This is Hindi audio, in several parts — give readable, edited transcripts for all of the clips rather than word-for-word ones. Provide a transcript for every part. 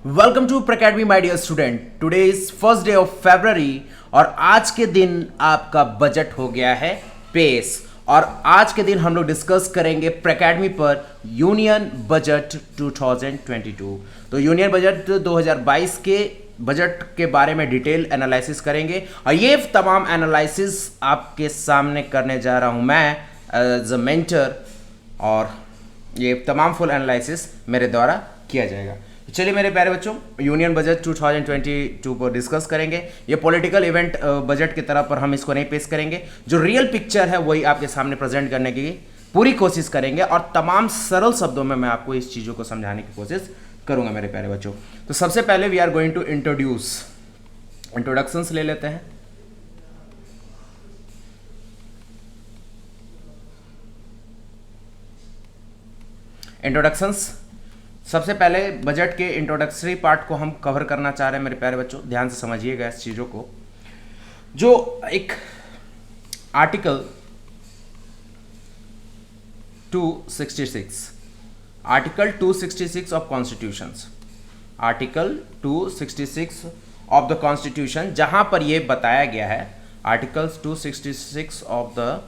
Welcome to Academy my dear student. Today is first day of February और आज के दिन आपका बजट हो गया है पेश। और आज के दिन हम लोग डिस्कस करेंगे Academy पर यूनियन बजट 2022। तो यूनियन बजट 2022 के बजट के बारे में डिटेल एनालिसिस करेंगे और ये तमाम एनालिसिस आपके सामने करने जा रहा हूं मैं एज अ मेंटर, और ये तमाम फुल एनालिसिस मेरे द्वारा किया जाएगा। चलिए मेरे प्यारे बच्चों, यूनियन बजट 2022 को डिस्कस करेंगे। ये पॉलिटिकल इवेंट बजट की तरह पर हम इसको नहीं पेश करेंगे, जो रियल पिक्चर है वही आपके सामने प्रेजेंट करने की पूरी कोशिश करेंगे और तमाम सरल शब्दों में मैं आपको इस चीज़ों को समझाने की कोशिश करूंगा मेरे प्यारे बच्चों। तो सबसे पहले we are going to introductions ले लेते हैं। इंट्रोडक्शंस, सबसे पहले बजट के इंट्रोडक्टरी पार्ट को हम कवर करना चाह रहे हैं मेरे प्यारे बच्चों। ध्यान से समझिएगा इस चीज़ों को। जो एक article 266 of constitutions, article 266 of the constitution, जहां पर यह बताया गया है, आर्टिकल्स 266 ऑफ द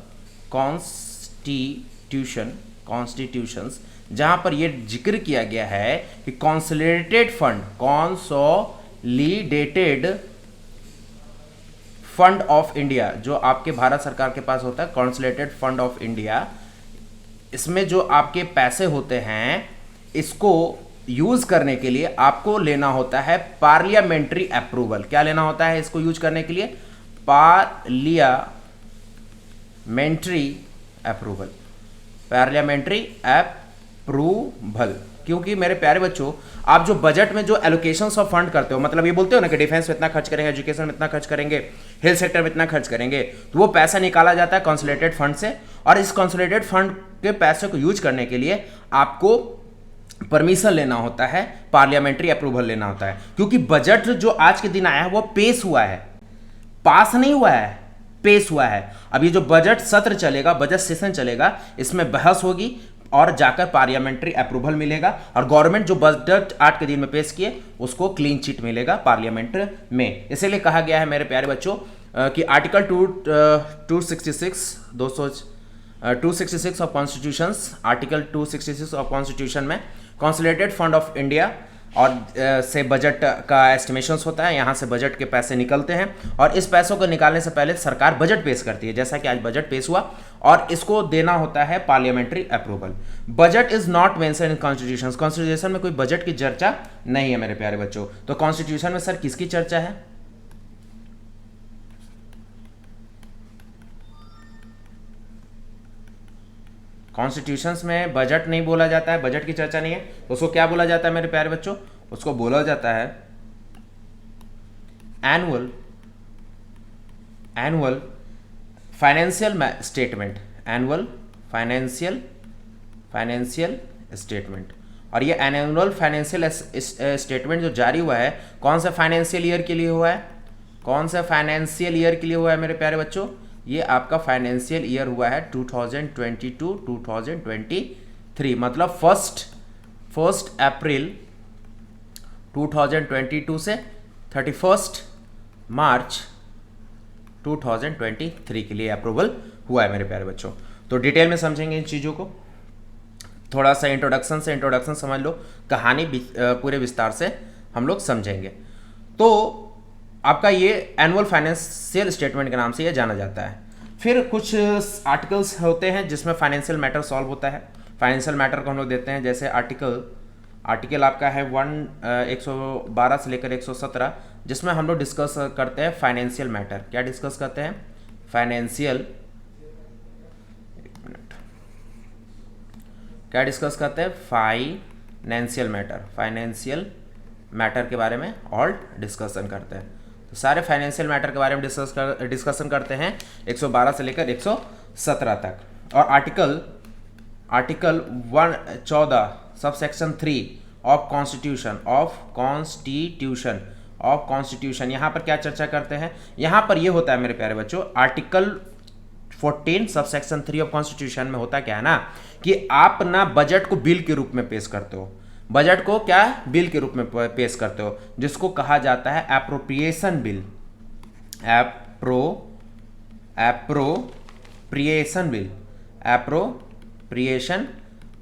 कॉन्स्टिट्यूशंस, जहां पर यह जिक्र किया गया है कि कॉन्सोलिडेटेड फंड ऑफ इंडिया, जो आपके भारत सरकार के पास होता है कॉन्सोलिडेटेड फंड ऑफ इंडिया, इसमें जो आपके पैसे होते हैं इसको यूज करने के लिए आपको लेना होता है पार्लियामेंट्री अप्रूवल। क्या लेना होता है इसको यूज करने के लिए? Parliamentary approval. क्योंकि मेरे प्यारे बच्चों, आप जो बजट में जो एलोकेशंस ऑफ फंड करते हो, मतलब ये बोलते हो ना कि डिफेंस में इतना खर्च करेंगे, एजुकेशन में इतना खर्च करेंगे, हेल्थ सेक्टर में इतना खर्च करेंगे, तो वो पैसा निकाला जाता है कंसोलिडेटेड फंड से। और इस कंसोलिडेटेड फंड के पैसे को यूज करने के लिए आपको परमिशन लेना होता है, पार्लियामेंट्री अप्रूवल लेना होता है। क्योंकि बजट जो आज के दिन आया है वो पेश हुआ है, पास नहीं हुआ है, पेश हुआ है। अब ये जो बजट सत्र चलेगा, बजट सेशन चलेगा, इसमें बहस होगी और जाकर पार्लियामेंट्री अप्रूवल मिलेगा और गवर्नमेंट जो बजट 8 के दिन में पेश किए उसको क्लीन चिट मिलेगा पार्लियामेंट में। इसीलिए कहा गया है मेरे प्यारे बच्चों कि article 266 of constitutions, article 266 of constitution में कंसोलिडेटेड फंड ऑफ इंडिया और से बजट का एस्टिमेशंस होता है, यहाँ से बजट के पैसे निकलते हैं और इस पैसों को निकालने से पहले सरकार बजट पेश करती है, जैसा कि आज बजट पेश हुआ, और इसको देना होता है parliamentary approval. Budget is not mention in constitution. Constitution में कोई बजट की चर्चा नहीं है मेरे प्यारे बच्चों। तो कॉन्स्टिट्यूशन में सर किसकी चर्चा है? कॉन्स्टिट्यूशंस में बजट नहीं बोला जाता है, बजट की चर्चा नहीं है, तो उसको क्या बोला जाता है मेरे प्यारे बच्चों? उसको बोला जाता है annual financial statement, annual financial statement. और ये एनुअल फाइनेंशियल स्टेटमेंट जो जारी हुआ है, कौन सा फाइनेंशियल ईयर के लिए हुआ है? कौन सा फाइनेंशियल ईयर के लिए हुआ है मेरे प्यारे बच्चों? ये आपका फाइनेंशियल ईयर हुआ है 2022-2023, मतलब फर्स्ट अप्रैल 2022 से 31 मार्च 2023 के लिए अप्रूवल हुआ है मेरे प्यारे बच्चों। तो डिटेल में समझेंगे इन चीज़ों को। थोड़ा सा इंट्रोडक्शन समझ लो, कहानी पूरे विस्तार से हम लोग समझेंगे। तो आपका ये एनुअल फाइनेंशियल स्टेटमेंट के नाम से ये जाना जाता है। फिर कुछ आर्टिकल्स होते हैं जिसमें फाइनेंशियल मैटर सॉल्व होता है। फाइनेंशियल मैटर को हम लोग देते हैं, जैसे आर्टिकल आपका है 112 से लेकर 117, जिसमें हम लोग डिस्कस करते हैं फाइनेंशियल मैटर। क्या डिस्कस करते हैं? फाइनेंशियल फाइनेंशियल मैटर के बारे में और डिस्कशन करते हैं। तो सारे फाइनेंशियल मैटर के बारे में डिस्कशन करते हैं 112 से लेकर 117 तक। और article 114 sub section 3 of constitution, यहाँ पर क्या चर्चा करते हैं? यहाँ पर ये होता है मेरे प्यारे बच्चों, article 14 sub section 3 of constitution में होता क्या है ना, कि आप ना बजट को बिल के रूप में पेश करते हो। बजट को क्या बिल के रूप में पेश करते हो, जिसको कहा जाता है appropriation bill. Appropriation bill, appropriation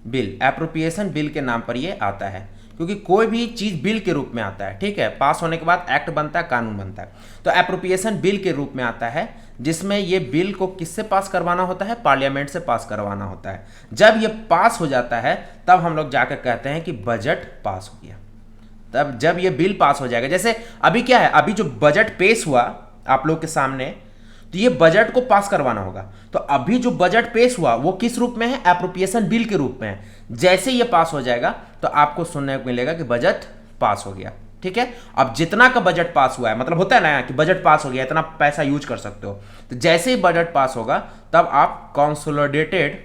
bill, appropriation bill के नाम पर ये आता है, क्योंकि कोई भी चीज बिल के रूप में आता है, ठीक है, पास होने के बाद एक्ट बनता है, कानून बनता है। तो एप्रोप्रिएशन बिल के रूप में आता है, जिसमें ये बिल को किससे पास करवाना होता है, पार्लियामेंट से पास करवाना होता है। जब ये पास हो जाता है तब हम लोग जाकर कहते हैं कि बजट पास हो गया। तब जब ये बिल पास हो जाएगा, जैसे अभी क्या है, अभी जो बजट पेश हुआ आप लोग के सामने, तो ये बजट को पास करवाना होगा। तो अभी जो बजट पेश हुआ वो किस रूप में है, एप्रोप्रिएशन बिल के रूप में है। जैसे ये पास हो जाएगा तो आपको सुनने को मिलेगा कि बजट पास हो गया, ठीक है। अब जितना का बजट पास हुआ है, मतलब होता है ना कि बजट पास हो गया, इतना पैसा यूज कर सकते हो, तो जैसे ही बजट पास होगा तब आप consolidated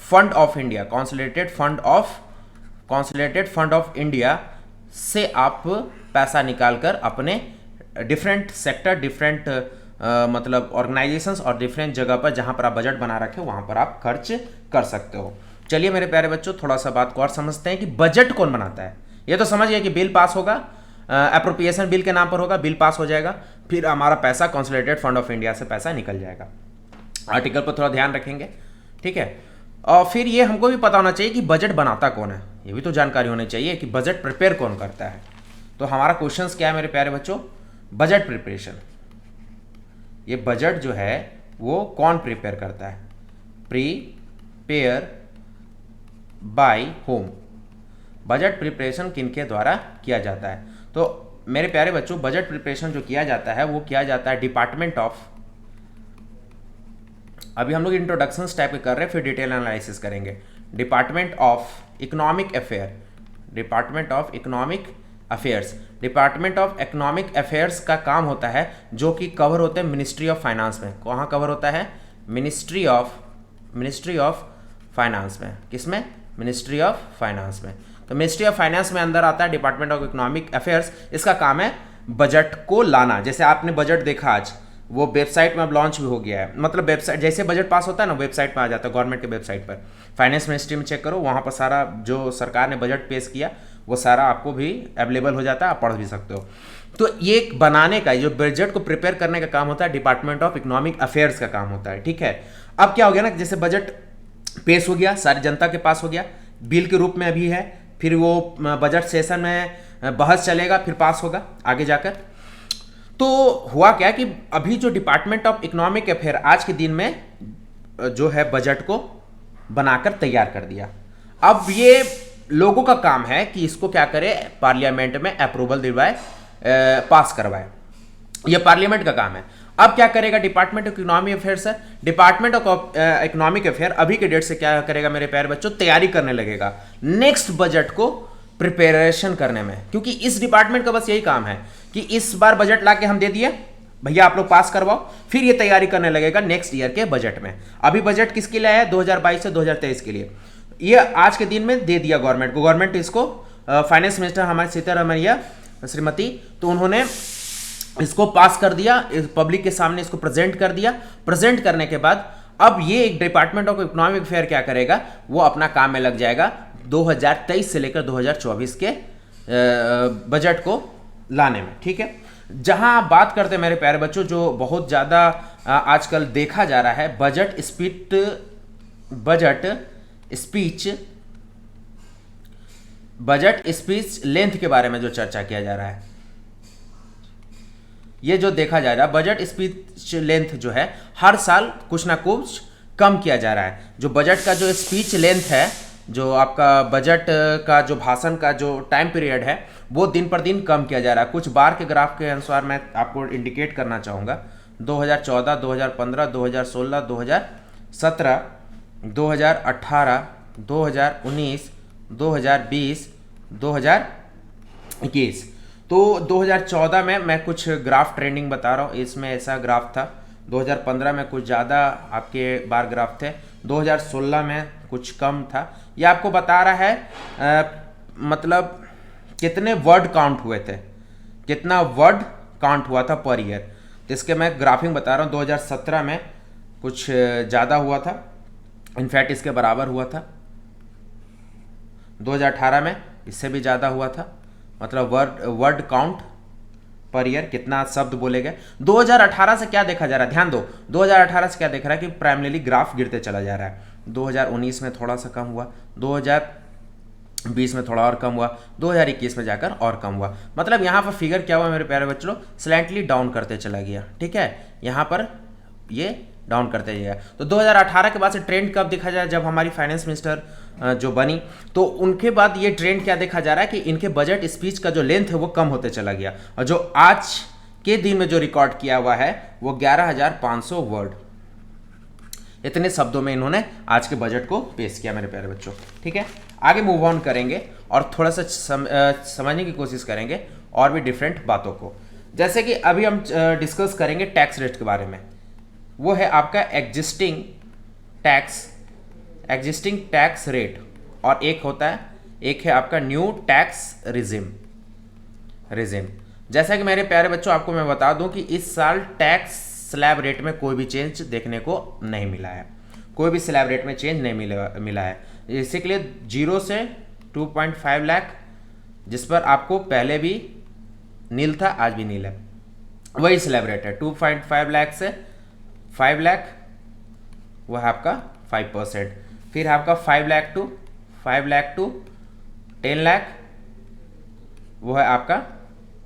fund of India, consolidated fund of India से आप पैसा निकालकर अपने डिफरेंट सेक्टर, डिफरेंट मतलब ऑर्गेनाइजेशंस और डिफरेंट जगह पर जहां पर आप बजट बना रखे हो वहां पर आप खर्च कर सकते हो। चलिए मेरे प्यारे बच्चों, थोड़ा सा बात को और समझते हैं कि बजट कौन बनाता है। ये तो समझ गए कि बिल पास होगा, एप्रोप्रिएशन बिल के नाम पर होगा, बिल पास हो जाएगा, फिर हमारा पैसा कॉन्सोलिडेटेड फंड ऑफ इंडिया से पैसा निकल जाएगा। आर्टिकल पर थोड़ा ध्यान रखेंगे, ठीक है। और फिर ये हमको भी पता होना चाहिए कि बजट बनाता कौन है, ये भी तो जानकारी होनी चाहिए कि बजट प्रिपेयर कौन करता है। तो हमारा क्वेश्चन क्या है मेरे प्यारे बच्चों, बजट प्रिपरेशन, ये बजट जो है वो कौन प्रिपेयर करता है, prepare by whom, budget preparation किनके द्वारा किया जाता है। तो मेरे प्यारे बच्चों, बजट प्रिपरेशन जो किया जाता है वो किया जाता है डिपार्टमेंट ऑफ, अभी हम लोग इंट्रोडक्शन टाइप के कर रहे हैं, फिर डिटेल एनालिसिस करेंगे। Department of economic affair, department of economic affairs, department of economic affairs का काम होता है जो कि कवर होते हैं मिनिस्ट्री ऑफ फाइनेंस में। कहाँ कवर होता है, मिनिस्ट्री ऑफ फाइनेंस में। किसमें, मिनिस्ट्री ऑफ फाइनेंस में। तो मिनिस्ट्री ऑफ फाइनेंस में अंदर आता है डिपार्टमेंट ऑफ इकोनॉमिक अफेयर्स। इसका काम है बजट को लाना। जैसे आपने बजट देखा आज, वो वेबसाइट में अब लॉन्च भी हो गया है, मतलब वेबसाइट जैसे बजट पास होता है ना, वेबसाइट में आ जाता है, गवर्नमेंट के वेबसाइट पर, फाइनेंस मिनिस्ट्री में चेक करो, वहाँ पर सारा जो सरकार ने बजट पेश किया वो सारा आपको भी अवेलेबल हो जाता है, आप पढ़ भी सकते हो। तो ये बनाने का, जो बजट को प्रिपेयर करने का काम होता है, डिपार्टमेंट ऑफ इकोनॉमिक अफेयर्स का काम होता है, ठीक है। अब क्या हो गया ना, जैसे बजट पेश हो गया, सारी जनता के पास हो गया, बिल के रूप में अभी है, फिर वो बजट सेशन में बहस चलेगा, फिर पास होगा आगे जाकर। तो हुआ क्या कि अभी जो डिपार्टमेंट ऑफ इकोनॉमिक अफेयर आज के दिन में जो है बजट को बनाकर तैयार कर दिया। अब ये लोगों का काम है कि इसको क्या करे, पार्लियामेंट में अप्रूवल दिलवाए, पास करवाए, ये पार्लियामेंट का काम है। अब क्या करेगा डिपार्टमेंट ऑफ इकोनॉमिक अफेयर्स है, डिपार्टमेंट ऑफ इकोनॉमिक अफेयर अभी के डेट से क्या करेगा मेरे प्यारे बच्चों, तैयारी करने लगेगा नेक्स्ट बजट को प्रिपरेशन करने में। क्योंकि इस डिपार्टमेंट का बस यही काम है कि इस बार बजट ला के हम दे दिए, भैया आप लोग पास करवाओ, फिर ये तैयारी करने लगेगा नेक्स्ट ईयर के बजट में। अभी बजट किसके लिए है, 2022 से 2023 के लिए। ये आज के दिन में दे दिया गवर्नमेंट को, गवर्नमेंट इसको फाइनेंस मिनिस्टर हमारे सीतारमैया श्रीमती, तो उन्होंने इसको पास कर दिया, पब्लिक के सामने इसको प्रेजेंट कर दिया। प्रेजेंट करने के बाद अब ये एक डिपार्टमेंट ऑफ इकोनॉमिक अफेयर क्या करेगा, वो अपना काम में लग जाएगा 2023 से लेकर 2024 के बजट को लाने में, ठीक है। जहां बात करते हैं मेरे प्यारे बच्चों, जो बहुत ज़्यादा आजकल देखा जा रहा है, बजट स्पीच लेंथ के बारे में जो चर्चा किया जा रहा है, ये जो देखा जा रहा है बजट स्पीच लेंथ जो है हर साल कुछ ना कुछ कम किया जा रहा है। जो बजट का जो स्पीच लेंथ है, जो आपका बजट का जो भाषण का जो टाइम पीरियड है, वो दिन पर दिन कम किया जा रहा है। कुछ बार के ग्राफ के अनुसार मैं आपको इंडिकेट करना चाहूँगा, 2014, 2015, 2016, 2017, 2018, 2019, 2020, 2021। तो 2014 में मैं कुछ ग्राफ ट्रेंडिंग बता रहा हूँ, इसमें ऐसा ग्राफ था। 2015 में कुछ ज़्यादा आपके बार ग्राफ थे, 2016 में कुछ कम था। ये आपको बता रहा है मतलब कितने वर्ड काउंट हुए थे, कितना वर्ड काउंट हुआ था पर ईयर। तो इसके मैं ग्राफिंग बता रहा हूँ, 2017 में कुछ ज़्यादा हुआ था, इनफैक्ट इसके बराबर हुआ था। 2018 में इससे भी ज़्यादा हुआ था, मतलब वर्ड काउंट पर ईयर कितना शब्द बोले गए। 2018 से क्या देखा जा रहा है, ध्यान दो, 2018 से क्या देख रहा है कि प्राइमरीली ग्राफ गिरते चला जा रहा है। 2019 में थोड़ा सा कम हुआ, 2020 में थोड़ा और कम हुआ, 2021 में जाकर और कम हुआ। मतलब यहाँ पर फिगर क्या हुआ मेरे प्यारे बच्चों, स्लैंटली डाउन करते चला गया। ठीक है, यहाँ पर ये डाउन करते जाएगा। तो 2018 के बाद से ट्रेंड कब देखा जाए, जब हमारी फाइनेंस मिनिस्टर जो बनी, तो उनके बाद ये ट्रेंड क्या देखा जा रहा है कि इनके बजट स्पीच का जो लेंथ है वो कम होते चला गया, और जो आज के दिन में जो रिकॉर्ड किया हुआ है वो 11,500 वर्ड, इतने शब्दों में इन्होंने आज के बजट को पेश किया मेरे प्यारे बच्चों। ठीक है, आगे मूव ऑन करेंगे और थोड़ा सा समझने की कोशिश करेंगे और भी डिफरेंट बातों को। जैसे कि अभी हम डिस्कस करेंगे टैक्स रेट के बारे में, वो है आपका एग्जिस्टिंग टैक्स रेट, और एक है आपका न्यू टैक्स रिजिम। जैसा कि मेरे प्यारे बच्चों आपको मैं बता दूं कि इस साल टैक्स स्लैब रेट में कोई भी चेंज देखने को नहीं मिला है, कोई भी स्लैब रेट में चेंज नहीं मिला है। इसी के लिए 0 से 2.5 लाख, जिस पर आपको पहले भी नील था आज भी नील है, वही स्लैब रेट है। 2.5 लाख से 5 लाख वो है आपका 5%, फिर आपका 5 लाख टू 10 लाख वो है आपका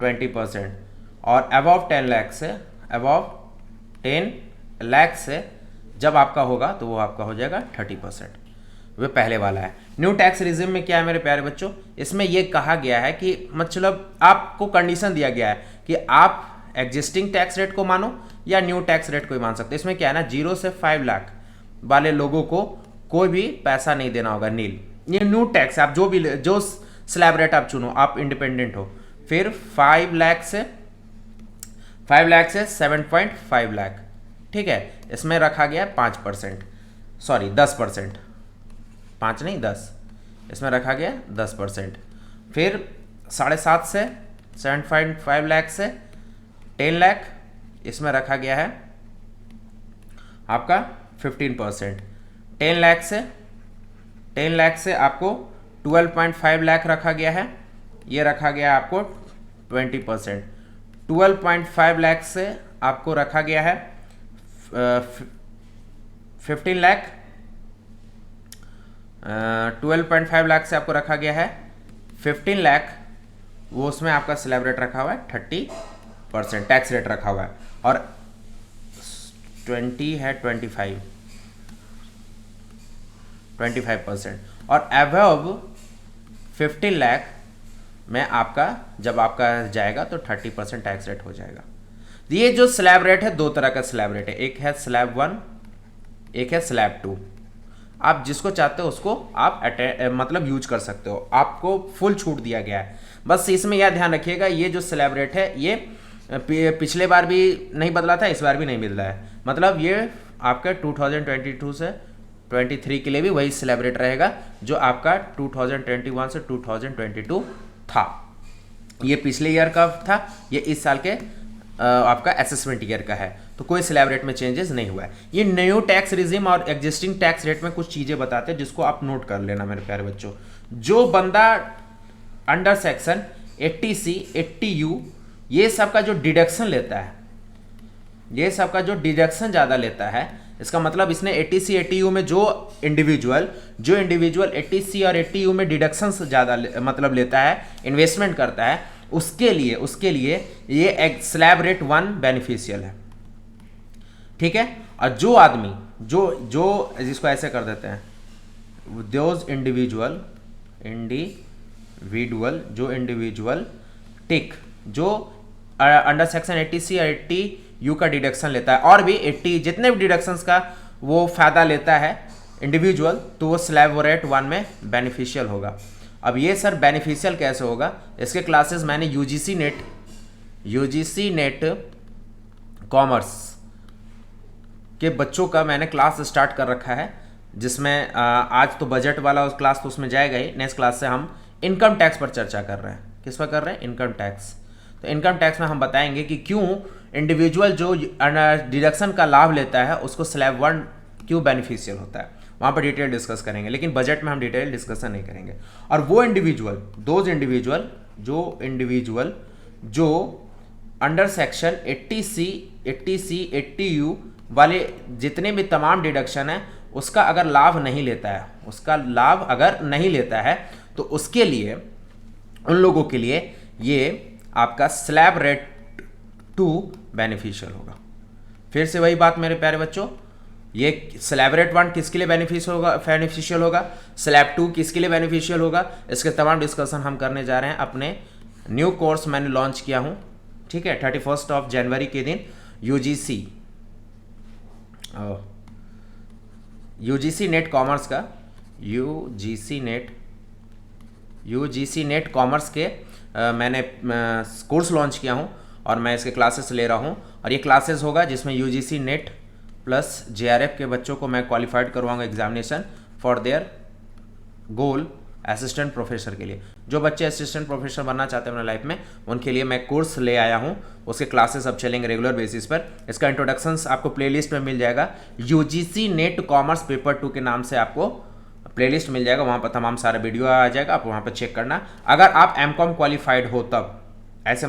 20%, और अबव 10 लाख से जब आपका होगा तो वो आपका हो जाएगा 30%। वह पहले वाला है। न्यू टैक्स रिजिम में क्या है मेरे प्यारे बच्चों, इसमें यह कहा गया है कि मतलब आपको कंडीशन दिया गया है कि आप एग्जिस्टिंग टैक्स रेट को मानो या न्यू टैक्स रेट को ही मान सकते हैं। इसमें क्या है ना, 0 से 5 लाख वाले लोगों को कोई भी पैसा नहीं देना होगा, नील। ये न्यू टैक्स, आप जो स्लैब रेट आप चुनो, आप इंडिपेंडेंट हो। फिर 5 लाख से 7.5 लाख, ठीक है, इसमें रखा गया 5%, सॉरी 10%, 5 नहीं 10, इसमें रखा गया 10%। फिर 7.5 से 7.5 लाख से 10 लाख, इसमें रखा गया है आपका 15%। 10 लाख से आपको 12.5 लाख रखा गया है, ये रखा गया है आपको 20%। 12.5 लाख से आपको रखा गया है 15 लाख, 12.5 लाख से आपको रखा गया है 15 लाख, वो उसमें आपका स्लैब रेट रखा हुआ है 30% टैक्स रेट रखा हुआ है, और 20 है 25%, और अबव 15 लाख में आपका जब आपका जाएगा तो 30% टैक्स रेट हो जाएगा। ये जो स्लैब रेट है, दो तरह का स्लैब रेट है, एक है स्लैब 1, एक है स्लैब 2। आप जिसको चाहते हो उसको आप मतलब यूज कर सकते हो, आपको फुल छूट दिया गया है। बस इसमें यह ध्यान रखिएगा, ये जो स्लैब रेट है ये पिछले बार भी नहीं बदला था, इस बार भी नहीं बदला है। मतलब ये आपका 2022 से 23 के लिए भी वही स्लैब रेट रहेगा जो आपका 2021 से 2022 था। ये पिछले ईयर का था, ये इस साल के आपका असेसमेंट ईयर का है, तो कोई स्लैब रेट में चेंजेस नहीं हुआ है। ये न्यू टैक्स रिजिम और एग्जिस्टिंग टैक्स रेट में कुछ चीज़ें बताते हैं जिसको आप नोट कर लेना मेरे प्यारे बच्चों। जो बंदा अंडर सेक्शन 80C 80U ये सब का जो डिडक्शन लेता है, ये सब का जो डिडक्शन ज़्यादा लेता है, इसका मतलब इसने 80C 80U में जो इंडिविजुअल 80C और 80U में डिडक्शन ज़्यादा मतलब लेता है, इन्वेस्टमेंट करता है, उसके लिए ये स्लैब रेट 1 बेनिफिशियल है। ठीक है, और जो आदमी जो जिसको ऐसे कर देते हैं, दोज इंडिविजुअल जो इंडिविजुअल टिक जो अंडर सेक्शन 80C और 80U का डिडक्शन लेता है, और भी 80 जितने भी डिडक्शंस का वो फायदा लेता है इंडिविजुअल, तो वो स्लैब रेट 1 में बेनिफिशियल होगा। अब ये सर बेनिफिशियल कैसे होगा, इसके क्लासेस मैंने यूजीसी नेट कॉमर्स के बच्चों का मैंने क्लास स्टार्ट कर रखा है, जिसमें आज तो बजट वाला उस क्लास तो उसमें जाएगा ही। नेक्स्ट क्लास से हम इनकम टैक्स पर चर्चा कर रहे हैं। किस पर कर रहे हैं? Income tax. तो इनकम टैक्स में हम बताएंगे कि क्यों इंडिविजुअल जो डिडक्शन का लाभ लेता है उसको स्लैब 1 क्यों बेनिफिशियल होता है, वहाँ पर डिटेल डिस्कस करेंगे, लेकिन बजट में हम डिटेल डिस्कशन नहीं करेंगे। और वो इंडिविजुअल, जो इंडिविजुअल जो अंडर सेक्शन 80C 80U वाले जितने भी तमाम डिडक्शन है उसका अगर लाभ नहीं लेता है, तो उसके लिए, उन लोगों के लिए ये आपका स्लैब रेट 2 बेनिफिशियल होगा। फिर से वही बात मेरे प्यारे बच्चों, ये स्लैब रेट 1 किसके लिए बेनिफिशियल होगा, स्लैब 2 किसके लिए बेनिफिशियल होगा, इसके तमाम डिस्कशन हम करने जा रहे हैं। अपने न्यू कोर्स मैंने लॉन्च किया हूँ, ठीक है, 31 जनवरी के दिन यूजीसी नेट कॉमर्स का, यूजीसी नेट कॉमर्स के मैंने कोर्स लॉन्च किया हूँ और मैं इसके क्लासेस ले रहा हूँ। और ये क्लासेस होगा जिसमें यूजीसी नेट प्लस जेआरएफ के बच्चों को मैं क्वालिफाइड करवाऊंगा examination for their goal assistant professor के लिए। जो बच्चे असिस्टेंट प्रोफेसर बनना चाहते हैं अपने लाइफ में, उनके लिए मैं कोर्स ले आया हूँ। उसके क्लासेस अब चलेंगे रेगुलर बेसिस पर। इसका इंट्रोडक्शंस आपको प्लेलिस्ट में मिल जाएगा, यूजीसी नेट कॉमर्स पेपर 2 के नाम से आपको प्लेलिस्ट मिल जाएगा। वहाँ पर तमाम सारा वीडियो आ जाएगा, आप वहाँ पर चेक करना। अगर आप एमकॉम क्वालिफाइड हो तब, ऐसे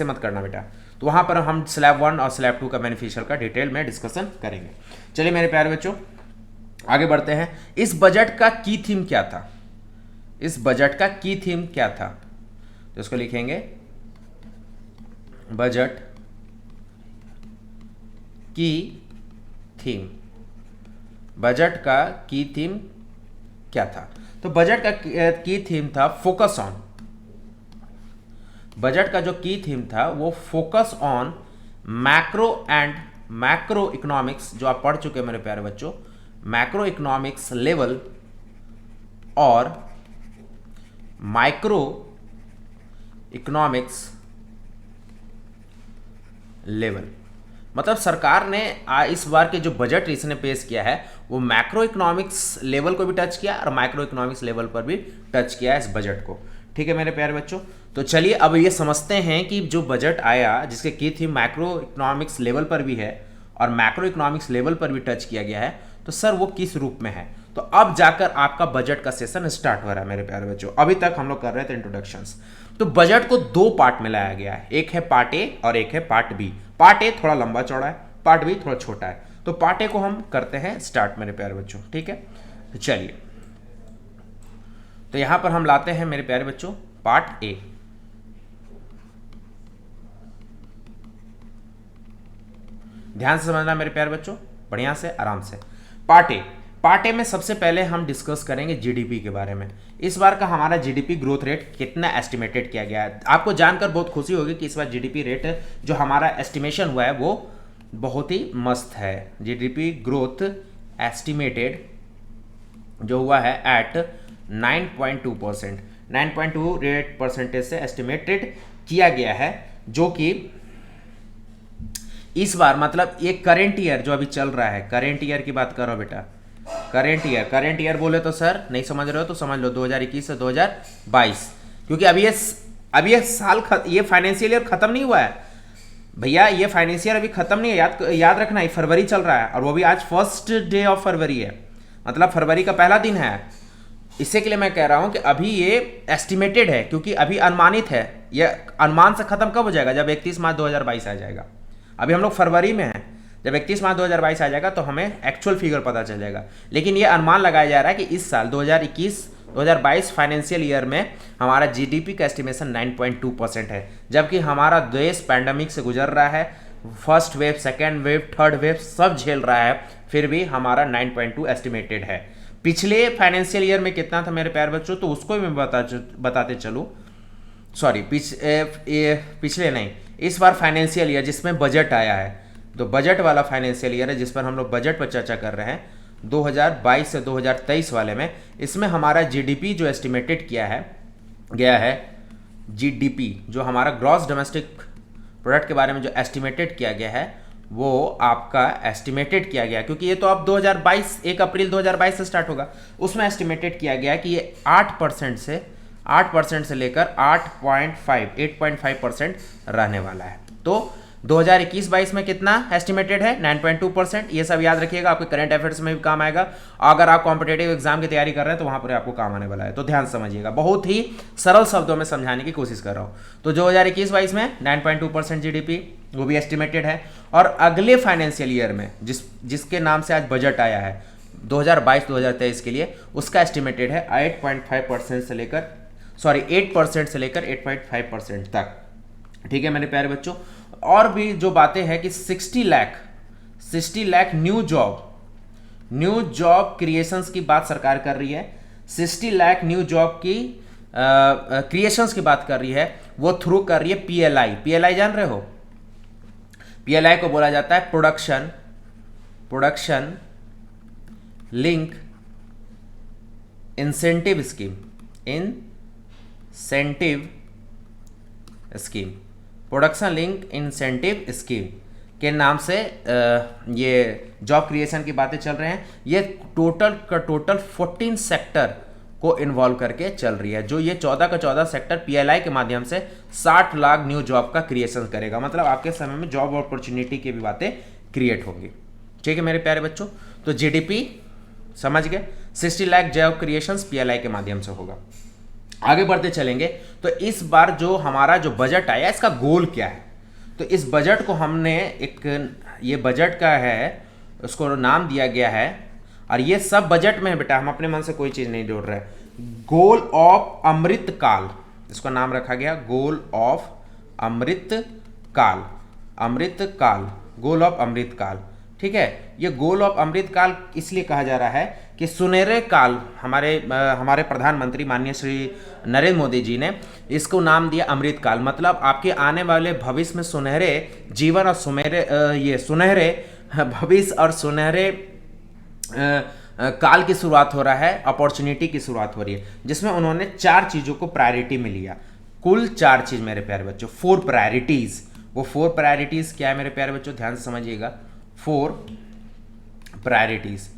मत करना बेटा। तो वहाँ पर हम स्लैब 1 और स्लैब 2 का बेनिफिशियल का डिटेल में डिस्कशन करेंगे। चलिए मेरे प्यारे बच्चों आगे बढ़ते हैं। इस बजट का की थीम क्या था? तो इसको लिखेंगे बजट की थीम। बजट का की थीम क्या था? तो बजट का की थीम था फोकस ऑन। बजट का जो की थीम था वो फोकस ऑन मैक्रो इकोनॉमिक्स, जो आप पढ़ चुके हैं मेरे प्यारे बच्चों, मैक्रो इकोनॉमिक्स लेवल और माइक्रो इकोनॉमिक्स लेवल। मतलब सरकार ने इस बार के जो बजट इसने पेश किया है वो मैक्रो इकोनॉमिक्स लेवल को भी टच किया और माइक्रो इकोनॉमिक्स लेवल पर भी टच किया है इस बजट को। ठीक है मेरे प्यारे बच्चों, तो चलिए अब ये समझते हैं कि जो बजट आया जिसके की थी मैक्रो इकोनॉमिक्स लेवल पर भी है और मैक्रो इकोनॉमिक्स लेवल पर भी टच किया गया है, तो सर वो किस रूप में है। तो अब जाकर आपका बजट का सेशन स्टार्ट हो रहा है मेरे प्यारे बच्चों। अभी तक हम लोग कर रहे थे इंट्रोडक्शंस। तो बजट को 2 पार्ट में लाया गया है, एक है पार्ट ए और एक है पार्ट बी। पार्ट ए थोड़ा लंबा चौड़ा है, पार्ट बी थोड़ा छोटा है। तो पार्ट ए को हम करते हैं स्टार्ट मेरे प्यारे बच्चों, ठीक है। तो चलिए, तो यहां पर हम लाते हैं मेरे प्यारे बच्चों पार्ट ए। ध्यान से समझना मेरे प्यारे बच्चों, बढ़िया से आराम से। पार्ट ए में सबसे पहले हम डिस्कस करेंगे जीडीपी के बारे में। इस बार का हमारा जीडीपी ग्रोथ रेट कितना एस्टिमेटेड किया गया है। आपको जानकर बहुत खुशी होगी कि इस बार जीडीपी रेट जो हमारा एस्टिमेशन हुआ है वो बहुत ही मस्त है। जीडीपी ग्रोथ एस्टिमेटेड जो हुआ है एट 9.2%, 9.2% से एस्टिमेटेड किया गया है, जो कि इस बार मतलब ये करेंट ईयर जो अभी चल रहा है, करेंट ईयर की बात कर रहा हूं बेटा। करेंट ईयर बोले तो सर नहीं समझ रहे हो तो समझ लो 2021 से 2022, क्योंकि अभी ये साल ये फाइनेंशियल ईयर खत्म नहीं हुआ है भैया। ये फाइनेंशियल ईयर अभी खत्म नहीं है, याद रखना, ये फरवरी चल रहा है और वो भी आज फर्स्ट डे ऑफ फरवरी है, मतलब फरवरी का पहला दिन है। इससे के लिए मैं कह रहा हूं कि अभी ये एस्टिमेटेड है, क्योंकि अभी अनुमानित है। ये अनुमान से खत्म कब हो जाएगा? जब 31 मार्च 2022 आ जाएगा। अभी हम लोग फरवरी में हैं, जब 31 मार्च 2022 आ जाएगा तो हमें एक्चुअल फिगर पता चल जाएगा। लेकिन ये अनुमान लगाया जा रहा है कि इस साल 2021-2022 फाइनेंशियल ईयर में हमारा जीडीपी का एस्टिमेशन 9.2% है, जबकि हमारा देश पैंडेमिक से गुजर रहा है, first wave, second wave, third wave सब झेल रहा है, फिर भी हमारा 9.2 एस्टिमेटेड है। पिछले फाइनेंशियल ईयर में कितना था मेरे प्यारे बच्चों, तो उसको भी मैं बताते चलूँ। सॉरी, पिछले नहीं, इस बार फाइनेंशियल ईयर जिसमें बजट आया है, तो बजट वाला फाइनेंशियल ईयर है जिस पर हम लोग बजट पर चर्चा कर रहे हैं 2022 से 2023 वाले में। इसमें हमारा जीडीपी जो एस्टिमेटेड गया है, जीडीपी जो हमारा ग्रॉस डोमेस्टिक प्रोडक्ट के बारे में जो एस्टिमेटेड किया गया है वो आपका एस्टिमेटेड किया गया, क्योंकि ये तो अब 2022 1 अप्रैल 2022 से स्टार्ट होगा। उसमें एस्टिमेटेड किया गया कि ये 8% से लेकर 8.5% रहने वाला है। तो 2021-22 में कितना एस्टिमेटेड है? 9.2%। ये सब याद रखिएगा, आपके करंट अफेयर्स में भी काम आएगा। अगर आप कॉम्पिटेटिव एग्जाम की तैयारी कर रहे हैं तो वहां पर आपको काम आने वाला है, तो ध्यान समझिएगा। बहुत ही सरल शब्दों में समझाने की कोशिश कर रहा हूं। तो 2021-22 में 9.2% जीडीपी वो भी एस्टिमेटेड है। और अगले फाइनेंशियल ईयर में जिसके नाम से आज बजट आया है 2022-2023 के लिए, उसका एस्टिमेटेड है 8.5% से लेकर 8% से लेकर 8.5% तक। ठीक है मेरे प्यारे बच्चों। और भी जो बातें हैं कि 60 लाख न्यू जॉब क्रिएशंस की बात सरकार कर रही है। 60 लाख न्यू जॉब की क्रिएशंस की बात कर रही है, वो थ्रू कर रही है पीएलआई जान रहे हो? पीएलआई को बोला जाता है production link incentive scheme production link incentive scheme के नाम से ये जॉब क्रिएशन की बातें चल रहे हैं। ये टोटल 14 सेक्टर को इन्वॉल्व करके चल रही है। जो ये 14 का 14 सेक्टर पीएलआई के माध्यम से 60 लाख न्यू जॉब का क्रिएशन करेगा। मतलब आपके समय में जॉब अपॉर्चुनिटी की भी बातें क्रिएट होंगी। ठीक है मेरे प्यारे बच्चों। तो जीडीपी समझ गए, 60 लाख जॉब क्रिएशंस पीएलआई के माध्यम से होगा। आगे बढ़ते चलेंगे तो इस बार जो हमारा जो बजट आया इसका गोल क्या है? तो इस बजट को हमने ये बजट का है, उसको नाम दिया गया है, और ये सब बजट में है बेटा, हम अपने मन से कोई चीज नहीं जोड़ रहे। गोल ऑफ अमृतकाल, इसका नाम रखा गया goal of Amrit Kaal, goal of अमृतकाल। ठीक है, ये गोल ऑफ अमृतकाल इसलिए कहा जा रहा है कि सुनहरे काल, हमारे प्रधानमंत्री माननीय श्री नरेंद्र मोदी जी ने इसको नाम दिया अमृतकाल। मतलब आपके आने वाले भविष्य में सुनहरे जीवन और सुनहरे भविष्य और सुनहरे काल की शुरुआत हो रहा है, अपॉर्चुनिटी की शुरुआत हो रही है, जिसमें उन्होंने 4 चीजों को प्रायोरिटी में लिया। कुल 4 चीज मेरे प्यारे बच्चों, 4 प्रायोरिटीज। वो 4 प्रायोरिटीज क्या है मेरे प्यारे बच्चों, ध्यान से समझिएगा। 4 प्रायोरिटीज,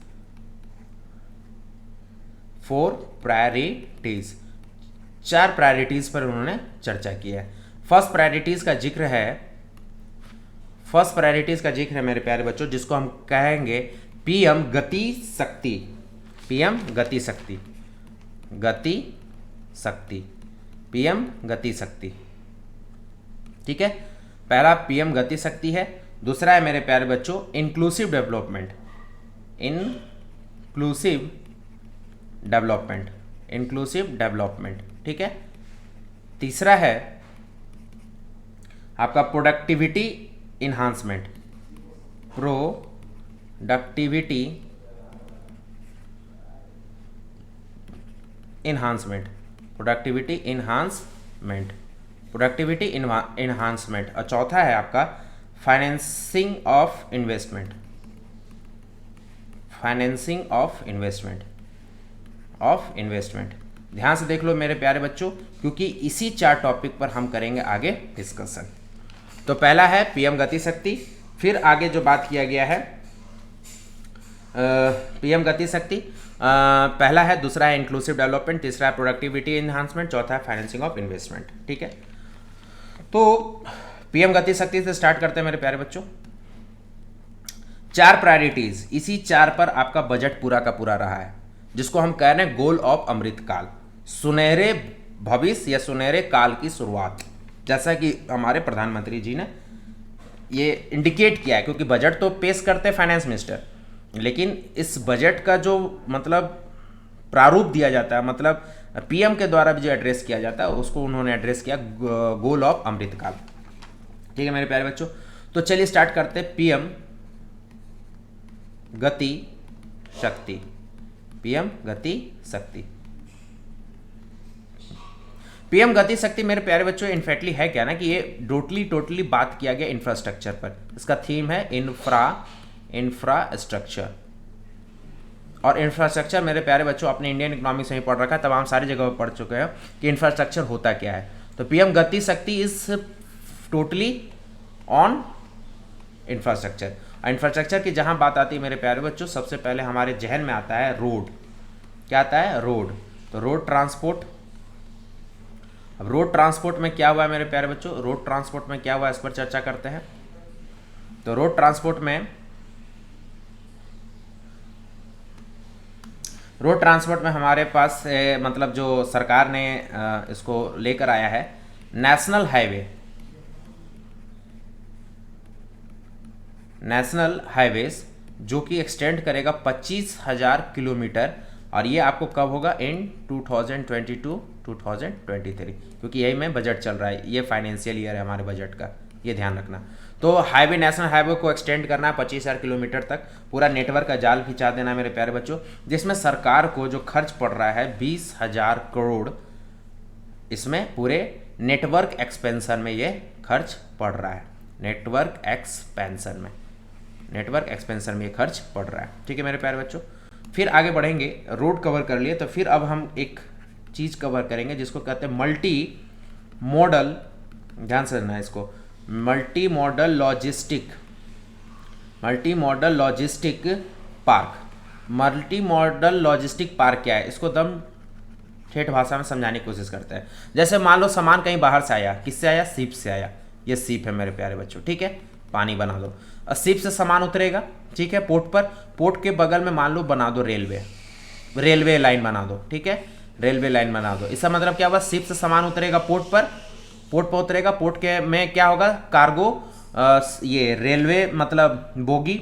4 प्रायोरिटीज पर उन्होंने चर्चा की है। फर्स्ट प्रायोरिटीज का जिक्र है मेरे प्यारे बच्चों, जिसको हम कहेंगे पीएम गति शक्ति। ठीक है, पहला पीएम गति शक्ति है। दूसरा है मेरे प्यारे बच्चों इंक्लूसिव डेवलपमेंट। ठीक है, तीसरा है आपका प्रोडक्टिविटी इन्हांसमेंट। और चौथा है आपका फाइनेंसिंग ऑफ इन्वेस्टमेंट। ध्यान से देख लो मेरे प्यारे बच्चों, क्योंकि इसी 4 टॉपिक पर हम करेंगे आगे डिस्कशन। तो पहला है पीएम गति शक्ति, फिर आगे जो बात किया गया है पीएम गति शक्ति पहला है, दूसरा है इंक्लूसिव डेवलपमेंट, तीसरा है प्रोडक्टिविटी एनहांसमेंट, चौथा है फाइनेंसिंग ऑफ इन्वेस्टमेंट। ठीक है, तो पीएम गति शक्ति से स्टार्ट करते हैं मेरे प्यारे बच्चों। 4 प्रायोरिटीज, इसी 4 पर आपका बजट पूरा का पूरा रहा है, जिसको हम कह रहे हैं गोल ऑफ अमृतकाल, सुनहरे भविष्य या सुनहरे काल की शुरुआत। जैसा कि हमारे प्रधानमंत्री जी ने ये इंडिकेट किया है, क्योंकि बजट तो पेश करते हैं फाइनेंस मिनिस्टर, लेकिन इस बजट का जो मतलब प्रारूप दिया जाता है, मतलब पीएम के द्वारा भी जो एड्रेस किया जाता है, उसको उन्होंने एड्रेस किया गोल ऑफ अमृतकाल। ठीक है मेरे प्यारे बच्चों, तो चलिए स्टार्ट करते हैं पीएम गति शक्ति। पीएम गति शक्ति मेरे प्यारे बच्चों इनफैक्टली है क्या ना, कि ये टोटली बात किया गया इंफ्रास्ट्रक्चर पर। इसका थीम है इंफ्रास्ट्रक्चर। और इंफ्रास्ट्रक्चर मेरे प्यारे बच्चों अपने इंडियन इकोनॉमिक्स में ही पढ़ रखा है, तमाम सारी जगह पर पढ़ चुके हैं कि इंफ्रास्ट्रक्चर होता क्या है। तो पीएम गति शक्ति is totally on infrastructure. Infrastructure की जहां बात आती है मेरे प्यारे बच्चों, सबसे पहले हमारे जहन में आता है रोड। क्या आता है? रोड। तो रोड ट्रांसपोर्ट। अब रोड ट्रांसपोर्ट में क्या हुआ है मेरे प्यारे बच्चों, रोड ट्रांसपोर्ट में क्या हुआ इस पर चर्चा करते हैं। तो रोड ट्रांसपोर्ट में हमारे पास मतलब जो सरकार ने इसको लेकर आया है नेशनल हाईवेज, जो कि एक्सटेंड करेगा 25,000 किलोमीटर, और ये आपको कब होगा? इन 2022-2023, क्योंकि यही में बजट चल रहा है, ये फाइनेंशियल ईयर है हमारे बजट का, ये ध्यान रखना। तो नेशनल हाईवे को एक्सटेंड करना है 25,000 किलोमीटर तक, पूरा नेटवर्क का जाल खिंचा देना है मेरे प्यारे बच्चों, जिसमें सरकार को जो खर्च पड़ रहा है 20,000 करोड़, इसमें पूरे नेटवर्क एक्सपेंशन में ये खर्च पड़ रहा है, नेटवर्क एक्सपेंशन में ये खर्च पड़ रहा है। ठीक है मेरे प्यारे बच्चों, फिर आगे बढ़ेंगे। रोड कवर कर लिए, तो फिर अब हम एक चीज़ कवर करेंगे जिसको कहते हैं मल्टी मॉडल, ध्यान से सुनना इसको, multi modal logistic park. Multi modal logistic park क्या है, इसको दम ठेठ भाषा में समझाने की कोशिश करते हैं। जैसे मान लो सामान कहीं बाहर से आया, किससे आया? शिप से आया, ये शिप है मेरे प्यारे बच्चों, ठीक है, पानी बना दो, और शिप से सामान उतरेगा, ठीक है, पोर्ट पर, पोर्ट के बगल में मान लो बना दो रेलवे लाइन बना दो, ठीक है, रेलवे लाइन बना दो। इसका मतलब क्या हुआ? शिप से सामान उतरेगा पोर्ट पर उतरेगा, पोर्ट के में क्या होगा? कार्गो, ये रेलवे मतलब बोगी,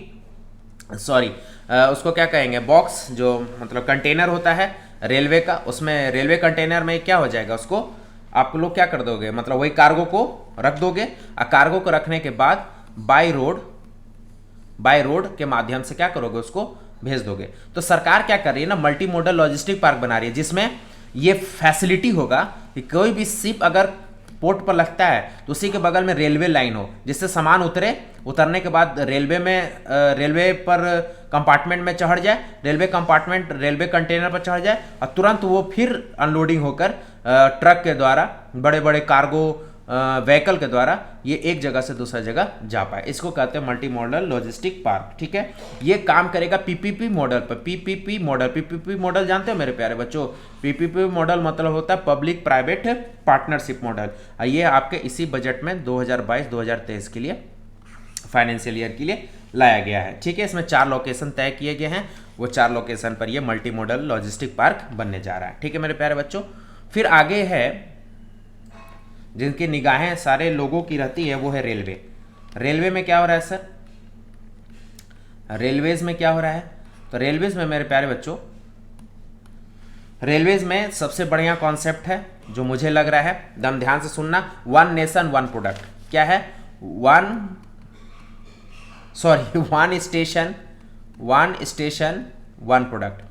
सॉरी उसको क्या कहेंगे? बॉक्स, जो मतलब कंटेनर होता है रेलवे का, उसमें रेलवे कंटेनर में क्या हो जाएगा? उसको आप लोग क्या कर दोगे? मतलब वही कार्गो को रख दोगे, और कार्गो को रखने के बाद बाय रोड के माध्यम से क्या करोगे? उसको भेज दोगे। तो सरकार क्या कर रही है ना, मल्टी मॉडल लॉजिस्टिक पार्क बना रही है, जिसमें ये फैसिलिटी होगा कि कोई भी शिप अगर पोर्ट पर लगता है तो उसी के बगल में रेलवे लाइन हो, जिससे सामान उतरने के बाद रेलवे पर कंपार्टमेंट में चढ़ जाए, रेलवे कंटेनर पर चढ़ जाए, और तुरंत वो फिर अनलोडिंग होकर ट्रक के द्वारा, बड़े बड़े कार्गो व्हीकल के द्वारा ये एक जगह से दूसरा जगह जा पाए। इसको कहते हैं मल्टी मॉडल लॉजिस्टिक पार्क, ठीक है। ये काम करेगा पीपीपी मॉडल पर। पीपीपी मॉडल जानते हो मेरे प्यारे बच्चों? पीपीपी मॉडल मतलब होता है पब्लिक प्राइवेट पार्टनरशिप मॉडल। ये आपके इसी बजट में 2022-2023 के लिए, फाइनेंशियल ईयर के लिए लाया गया है, ठीक है। इसमें 4 लोकेशन तय किए गए हैं, वो 4 लोकेशन पर ये मल्टी मॉडल लॉजिस्टिक पार्क बनने जा रहा है, ठीक है मेरे प्यारे बच्चों। फिर आगे है, जिनकी निगाहें सारे लोगों की रहती है, वो है रेलवे। रेलवे में क्या हो रहा है सर? रेलवेज में क्या हो रहा है? तो रेलवेज में मेरे प्यारे बच्चों, रेलवेज में सबसे बढ़िया कॉन्सेप्ट है जो मुझे लग रहा है, दम ध्यान से सुनना, वन नेशन वन प्रोडक्ट। क्या है? One station one product.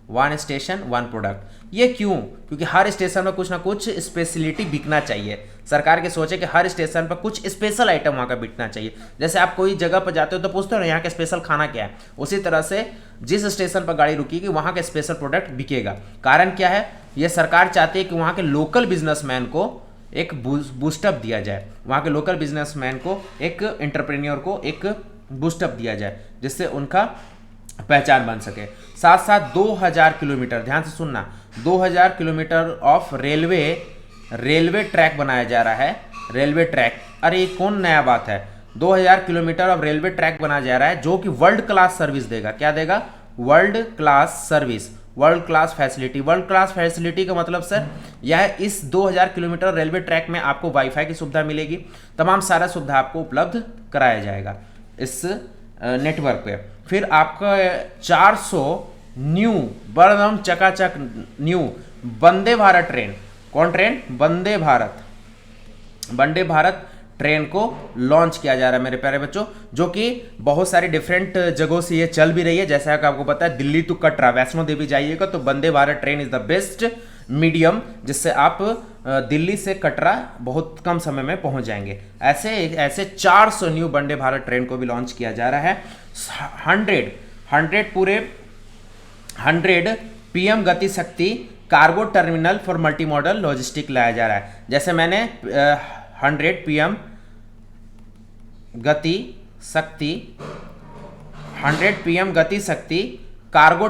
One station one product. ये क्यों? क्योंकि हर स्टेशन पर कुछ ना कुछ स्पेशलिटी बिकना चाहिए। सरकार के सोचे कि हर स्टेशन पर कुछ स्पेशल आइटम वहाँ का बिकना चाहिए। जैसे आप कोई जगह पर जाते हो तो पूछते हो ना यहाँ का स्पेशल खाना क्या है, उसी तरह से जिस स्टेशन पर गाड़ी रुकेगी वहाँ का स्पेशल प्रोडक्ट बिकेगा। कारण क्या है? ये सरकार चाहती है कि वहाँ के लोकल बिजनेसमैन को एक बूस्टअप दिया जाए, वहाँ के लोकल बिजनेसमैन को, एक एंटरप्रेन्योर को एक बूस्टअप दिया जाए, जिससे उनका पहचान बन सके। साथ साथ 2000 किलोमीटर, ध्यान से सुनना, 2000 किलोमीटर ऑफ रेलवे ट्रैक बनाया जा रहा है। रेलवे ट्रैक, अरे कौन नया बात है? 2000 किलोमीटर ऑफ रेलवे ट्रैक बनाया जा रहा है, जो कि वर्ल्ड क्लास सर्विस देगा। क्या देगा? World class service, world class facility. World class facility का मतलब सर यह, इस 2000 किलोमीटर रेलवे ट्रैक में आपको वाईफाई की सुविधा मिलेगी, तमाम सारा सुविधा आपको उपलब्ध कराया जाएगा इस नेटवर्क पे। फिर आपका 400 न्यू बड़दम चकाचक न्यू वंदे भारत ट्रेन। कौन ट्रेन? वंदे भारत ट्रेन को लॉन्च किया जा रहा है मेरे प्यारे बच्चों, जो कि बहुत सारी डिफरेंट जगहों से ये चल भी रही है। जैसा कि आपको पता है, दिल्ली टू कटरा वैष्णो देवी जाइएगा तो Vande Bharat train is the best medium, जिससे आप दिल्ली से कटरा बहुत कम समय में पहुंच जाएंगे। ऐसे 400 न्यू वंदे भारत ट्रेन को भी लॉन्च किया जा रहा है। 100 पीएम गति शक्ति cargo terminal for multi modal logistic लाया जा रहा है। जैसे मैंने 100 पीएम गति शक्ति cargo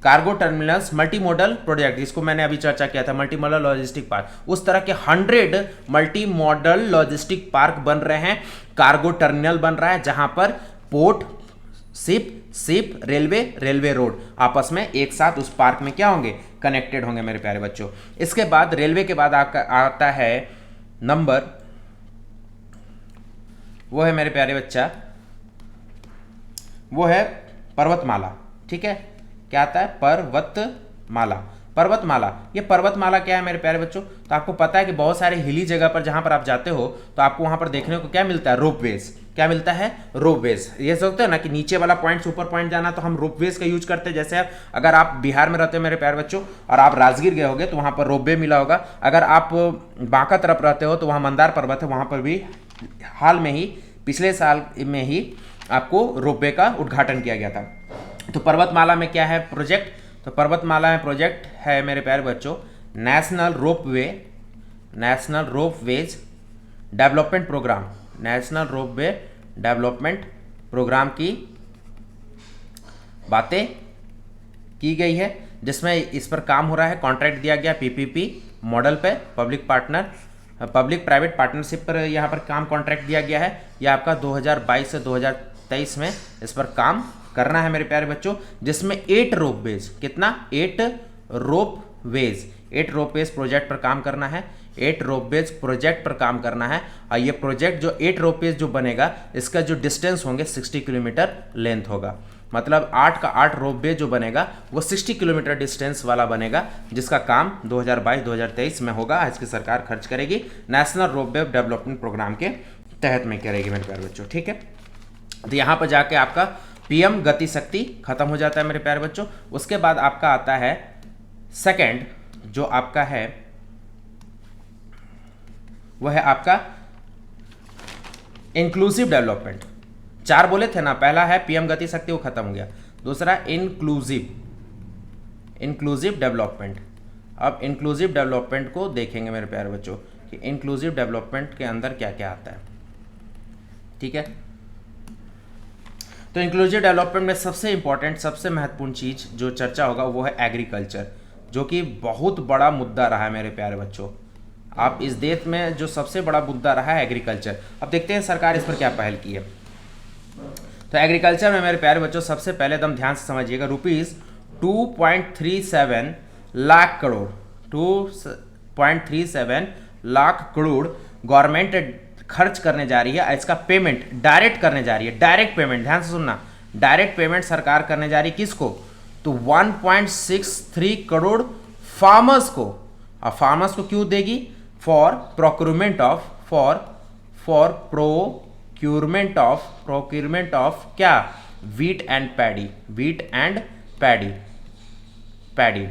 cargo terminals, multi modal project, जिसको मैंने अभी चर्चा किया था, मल्टी मॉडल लॉजिस्टिक पार्क, उस तरह के 100 मल्टी मॉडल लॉजिस्टिक पार्क बन रहे हैं, कार्गो टर्मिनल बन रहा है जहां पर पोर्ट, शिप, रेलवे रोड आपस में एक साथ उस पार्क में क्या होंगे, कनेक्टेड होंगे मेरे प्यारे बच्चों। इसके बाद रेलवे के बाद आता है नंबर, वो है मेरे प्यारे बच्चा, वो है पर्वतमाला। ठीक है, क्या आता है, पर्वतमाला। ये पर्वतमाला क्या है मेरे प्यारे बच्चों, तो आपको पता है कि बहुत सारे हिली जगह पर जहां पर आप जाते हो तो आपको वहां पर देखने को क्या मिलता है, रोपवेज। क्या मिलता है, रोपवेज। ये सोचते हैं ना कि नीचे वाला पॉइंट से ऊपर पॉइंट जाना, तो हम रोपवेज का यूज करते हैं। जैसे अगर आप बिहार में रहते हो मेरे प्यारे बच्चों और आप राजगीर गए होगे तो वहां पर रोपवे मिला होगा। अगर आप बांका तरफ रहते हो तो वहां मंदार पर्वत है, वहां पर भी हाल में ही, पिछले साल में ही आपको रोपवे का उद्घाटन किया गया था। तो पर्वतमाला में क्या है प्रोजेक्ट, तो पर्वतमाला में प्रोजेक्ट है मेरे प्यारे बच्चों national ropeways development programme, national ropeway development programme की बातें की गई है, जिसमें इस पर काम हो रहा है। कॉन्ट्रैक्ट दिया गया पीपीपी मॉडल पे, पब्लिक प्राइवेट पार्टनरशिप पर यहाँ पर काम कॉन्ट्रैक्ट दिया गया है। यह आपका 2022 से 2023 में इस पर काम करना है मेरे प्यारे बच्चों, जिसमें 8 रोपवेज, कितना, 8 रोपवेज प्रोजेक्ट पर काम करना है, 8 रोपवेज प्रोजेक्ट पर काम करना है। और ये प्रोजेक्ट जो 8 रोपवेज जो बनेगा, इसका जो डिस्टेंस होंगे 60 किलोमीटर लेंथ होगा। मतलब 8 का 8 रोपवे जो बनेगा वो 60 किलोमीटर डिस्टेंस वाला बनेगा, जिसका काम 2022-2023 में होगा। आज की सरकार खर्च करेगी, नेशनल रोपवे डेवलपमेंट प्रोग्राम के तहत में करेगी मेरे प्यारे बच्चों। ठीक है, तो यहाँ पर जाके आपका पीएम गति शक्ति खत्म हो जाता है मेरे प्यारे बच्चों। उसके बाद आपका आता है सेकंड, जो आपका है वह है आपका इंक्लूसिव डेवलपमेंट। 4 बोले थे ना, पहला है पीएम गति शक्ति, वो खत्म हो गया। दूसरा इंक्लूसिव डेवलपमेंट। अब इंक्लूसिव डेवलपमेंट को देखेंगे मेरे प्यारे बच्चों कि इंक्लूसिव डेवलपमेंट के अंदर क्या क्या आता है। ठीक है, तो इंक्लूसिव डेवलपमेंट में सबसे इंपॉर्टेंट, सबसे महत्वपूर्ण चीज जो चर्चा होगा वो है एग्रीकल्चर, जो कि बहुत बड़ा मुद्दा रहा है मेरे प्यारे बच्चों। आप इस देश में जो सबसे बड़ा मुद्दा रहा है एग्रीकल्चर। अब देखते हैं सरकार इस पर क्या पहल की है। तो एग्रीकल्चर में मेरे प्यारे बच्चों सबसे पहले एकदम ध्यान से समझिएगा, रुपीज 2.37 लाख करोड़, 2.37 लाख करोड़ गवर्नमेंट खर्च करने जा रही है। इसका पेमेंट डायरेक्ट करने जा रही है, डायरेक्ट पेमेंट, ध्यान से सुनना, डायरेक्ट पेमेंट सरकार करने जा रही है किसको, तो 1.63 करोड़ फार्मर्स को। अब फार्मर्स को क्यों देगी, फॉर प्रोक्यूरमेंट ऑफ क्या, वीट एंड पैडी,